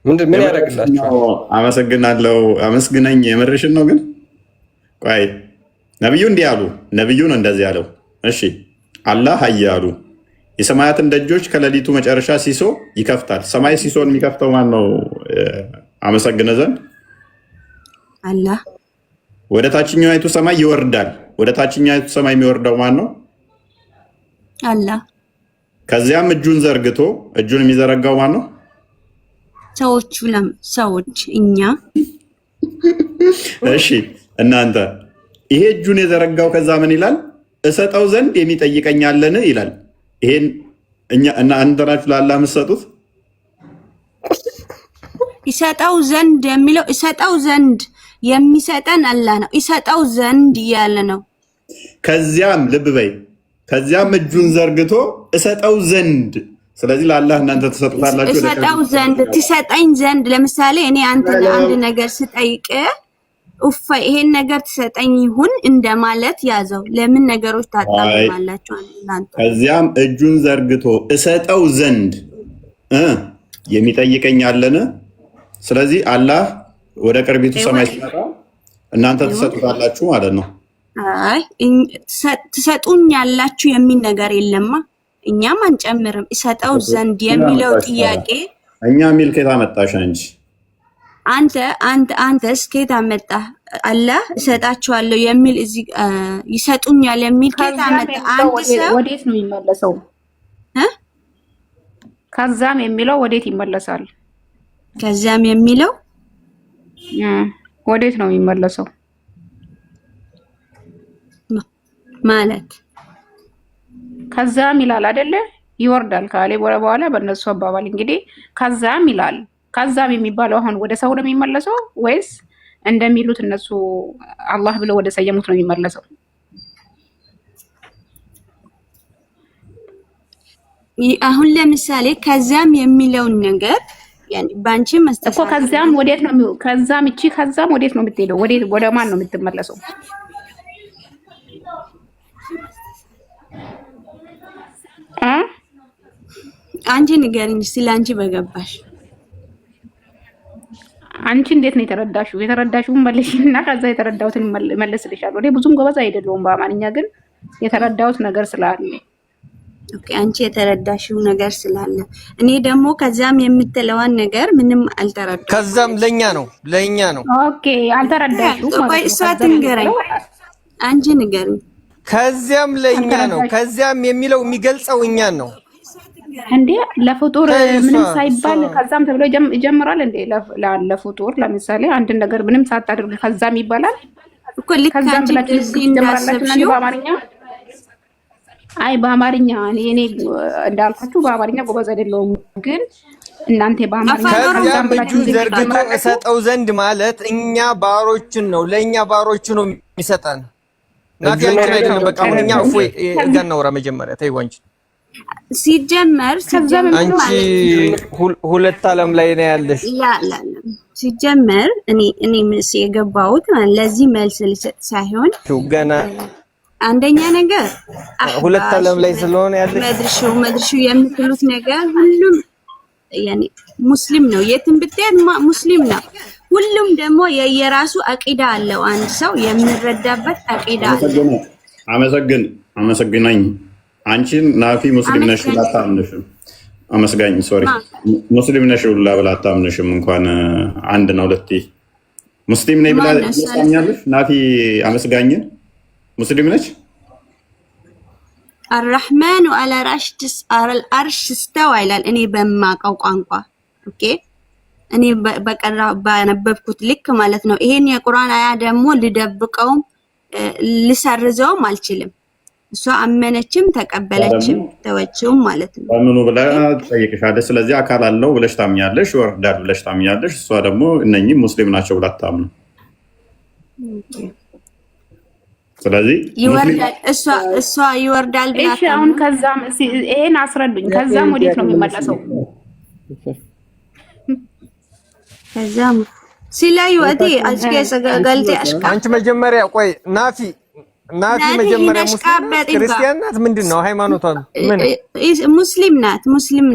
ምን ያደርግላችኋል? አመሰግናለሁ። አመስግነኝ። የምርሽን ነው። ግን ቆይ ነብዩ እንዲህ አሉ። ነብዩ ነው እንደዚህ ያለው። እሺ አላህ ኃያሉ የሰማያትን ደጆች ከሌሊቱ መጨረሻ ሲሶ ይከፍታል። ሰማይ ሲሶን የሚከፍተው ማን ነው? አመሰግነ ዘንድ አላህ። ወደ ታችኛይቱ ሰማይ ይወርዳል። ወደ ታችኛይቱ ሰማይ የሚወርደው ማን ነው? አላህ። ከዚያም እጁን ዘርግቶ እጁን የሚዘረጋው ማን ነው? ሰዎች እኛ። እሺ እናንተ ይሄ እጁን የዘረጋው ከዛ ምን ይላል? እሰጠው ዘንድ የሚጠይቀኛለን ይላል። ይሄን እናንተ ናችሁ ለአላህ የምትሰጡት? ይሰጠው ዘንድ የሚለው ይሰጠው ዘንድ የሚሰጠን አላህ ነው። ይሰጠው ዘንድ እያለ ነው። ከዚያም ልብ በይ፣ ከዚያም እጁን ዘርግቶ እሰጠው ዘንድ። ስለዚህ ለአላህ እናንተ ትሰጡታላችሁ። እሰጠው ዘንድ ትሰጠኝ ዘንድ። ለምሳሌ እኔ አንተ ለአንድ ነገር ስጠይቅ ይሄን ነገር ትሰጠኝ ይሁን እንደማለት ያዘው። ለምን ነገሮች ታጣማላችሁ እናንተ? ከዚያም እጁን ዘርግቶ እሰጠው ዘንድ የሚጠይቀኛለን። ስለዚህ አላህ ወደ ቅርቢቱ ሰማይ ሲመጣ እናንተ ትሰጡታላችሁ ማለት ነው። አይ ትሰጡኛላችሁ የሚል ነገር የለማ። እኛም አንጨምርም። ይሰጠው ዘንድ የሚለው ጥያቄ እኛ ሚል ከታ መጣሽ እንጂ አንተስ ከታ መጣ? አላህ እሰጣችኋለሁ የሚል እዚህ ይሰጡኛል የሚል ከታ መጣ? አንድ ሰው ወዴት ነው የሚመለሰው? ከዛም የሚለው ወዴት ይመለሳል? ከዛም የሚለው ወዴት ነው የሚመለሰው? ማለት ከዛም ይላል አይደለ? ይወርዳል ካለ በኋላ በእነሱ አባባል እንግዲህ ከዛም ይላል። ከዛም የሚባለው አሁን ወደ ሰው ነው የሚመለሰው ወይስ እንደሚሉት እነሱ አላህ ብለው ወደ ሰየሙት ነው የሚመለሰው? አሁን ለምሳሌ ከዛም የሚለውን ነገር ያኒ ባንቺ መስጠት እኮ ከዛም ወዴት ነው? ከዛም እቺ ከዛም ወዴት ነው የምትሄደው? ወደ ማን ነው የምትመለሰው? አንቺ ንገሪኝ እስቲ አንቺ በገባሽ። አንቺ እንዴት ነው የተረዳሽው? የተረዳሽውን መልሽና ከዛ የተረዳሁትን መልስልሻለሁ። እኔ ብዙም ጎበዝ አይደለሁም በአማርኛ ግን የተረዳሁት ነገር ስላለ ኦኬ፣ አንቺ የተረዳሽው ነገር ስላለ እኔ ደግሞ ከዛም የምትለዋን ነገር ምንም አልተረዳሁም። ከዛም ለኛ ነው ኦኬ፣ አልተረዳሽው ቆይ እሷ ትንገረኝ፣ አንቺ ንገሪኝ። ከዚያም ለኛ ነው። ከዚያም የሚለው የሚገልጸው እኛን ነው እንዴ? ለፍጡር ምንም ሳይባል ከዛም ተብሎ ይጀምራል እንዴ? ለፍጡር ለምሳሌ አንድ ነገር ምንም ሳታደርግ ከዛም ይባላል እኮ። ከዛም ብላችሁ እንዳሰብሽው በአማርኛ በአማርኛ እኔ እንዳልኳችሁ በአማርኛ ጎበዝ አይደለሁም፣ ግን እናንተ በአማርኛ ከዚያም እጁን ዘርግቶ እሰጠው ዘንድ ማለት እኛ ባሮችን ነው፣ ለኛ ባሮች ነው የሚሰጠን። ናፊ አንቺ አይደለም። በቃ እኛ እፎይ ጋር ነው መጀመሪያ ተይው። አንቺ ሲጀመር አንቺ ሁለት ዓለም ላይ ነው ያለሽ። ሲጀመር እኔ ምስ የገባሁት ለዚህ መልስ ልሰጥ ሳይሆን ገና አንደኛ ነገር ሁለት ዓለም ላይ ስለሆነ ያለሽ መድርሹ የምትሉት ነገር ሁሉም ያኔ ሙስሊም ነው፣ የትም ብትሄድ ሙስሊም ነው። ሁሉም ደግሞ የየራሱ አቂዳ አለው። አንድ ሰው የሚረዳበት አቂዳ አለው። አመሰግናኝ። አንቺን ናፊ ሙስሊም ነሽ ብላ አታምንሽም። አመስጋኝ ሶሪ ሙስሊም ነሽ ብላ አታምንሽም። እንኳን አንድ ነው ሁለቴ ሙስሊም ነኝ ብላ ታምኛለሽ። ናፊ አመስጋኝን ሙስሊም ነች። አርራህማኑ አላ አርሽ ስተዋ ይላል እኔ በማውቀው ቋንቋ። ኦኬ እኔ በቀራ ባነበብኩት ልክ ማለት ነው። ይሄን የቁርአን አያ ደግሞ ልደብቀውም ልሰርዘውም አልችልም። እሷ አመነችም ተቀበለችም ተወችውም ማለት ነው። አምኑ ብላ ትጠይቅሻለች። ስለዚህ አካል አለው ብለሽ ታምኛለሽ፣ ይወርዳል ብለሽ ታምኛለሽ። እሷ ደግሞ እነኚህ ሙስሊም ናቸው ብላ ታምኑ። ስለዚህ ይወርዳል እሷ ይወርዳል ብላ እሺ። አሁን ከዛም ይሄን አስረዱኝ። ከዛም ወዴት ነው የሚመለሰው? ከዛም ሲላይ ወዲ አስከ ሰጋገልቲ አሽካ አንቺ መጀመሪያ ቆይ ናፊ መጀመሪያ ክርስቲያን ናት? ምንድን ነው ሃይማኖቷ? ምን ሙስሊም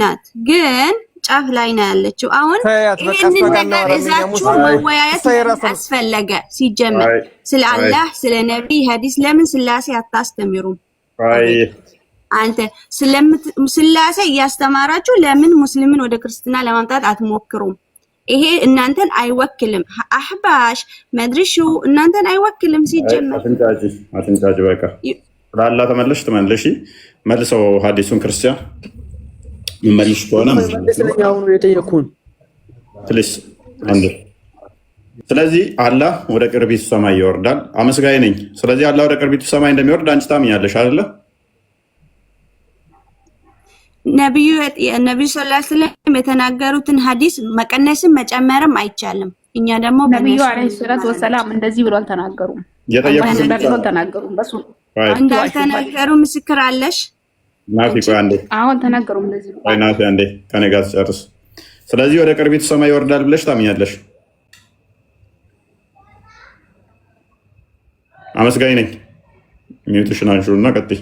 ናት ግን ጫፍ ላይ ነው ያለችው። አሁን ይሄንን ነገር እዛችሁ መወያየት አስፈለገ? ሲጀመር ስለ አላህ ስለ ነብይ ሐዲስ ለምን ስላሴ አታስተምሩም? አንተ ስላሴ እያስተማራችሁ ለምን ሙስሊምን ወደ ክርስትና ለማምጣት አትሞክሩም? ይሄ እናንተን አይወክልም። አህባሽ መድርሹ እናንተን አይወክልም። ሲጀመር አትንጫጭ በቃ ለአላህ ተመለሽ ትመለሺ። መልሰው ሐዲሱን ክርስቲያን መልሽ ከሆነ ስለኛው ነው የጠየቁን ፕሊስ አንዴ። ስለዚህ አላህ ወደ ቅርቢቱ ሰማይ ይወርዳል። አመስጋኝ ነኝ። ስለዚህ አላህ ወደ ቅርቢቱ ሰማይ እንደሚወርድ አንቺ ታምኛለሽ አይደለ? ነብዩ ሰለላሁ ዐለይሂ ወሰለም የተናገሩትን ሐዲስ መቀነስም መጨመርም አይቻልም። እኛ ደግሞ ነብዩ አለይሂ ሰላቱ ወሰላም እንደዚህ ብሎ አልተናገሩም። አልተናገሩም። በሱ እንዳልተናገሩ ምስክር አለሽ? ናፊ ቆይ አንዴ አሁን ተናገሩ እንደዚህ ብሎ ቆይ ናፊ አንዴ ከኔ ጋር ጨርስ። ስለዚህ ወደ ቅርቢቱ ሰማይ ይወርዳል ብለሽ ታምኛለሽ? አመስጋኝ ነኝ። ሚዩትሽን አንሹና ቀጥይ።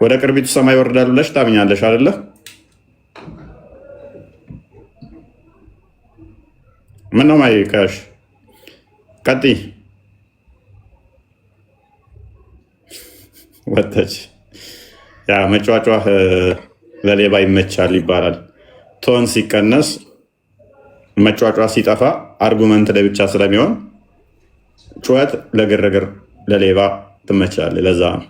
ወደ ቅርቢቱ ሰማይ ይወርዳል ብለሽ ታምኛለሽ አይደለ? ምን ነው ማይካሽ? ቀጥይ ወጣች። ያ መጫጫህ ለሌባ ይመቻል ይባላል። ቶን ሲቀነስ መጫጫህ ሲጠፋ አርጉመንት ላይ ብቻ ስለሚሆን ጩኸት ለግርግር ለሌባ ትመቻለች። ለዛ ነው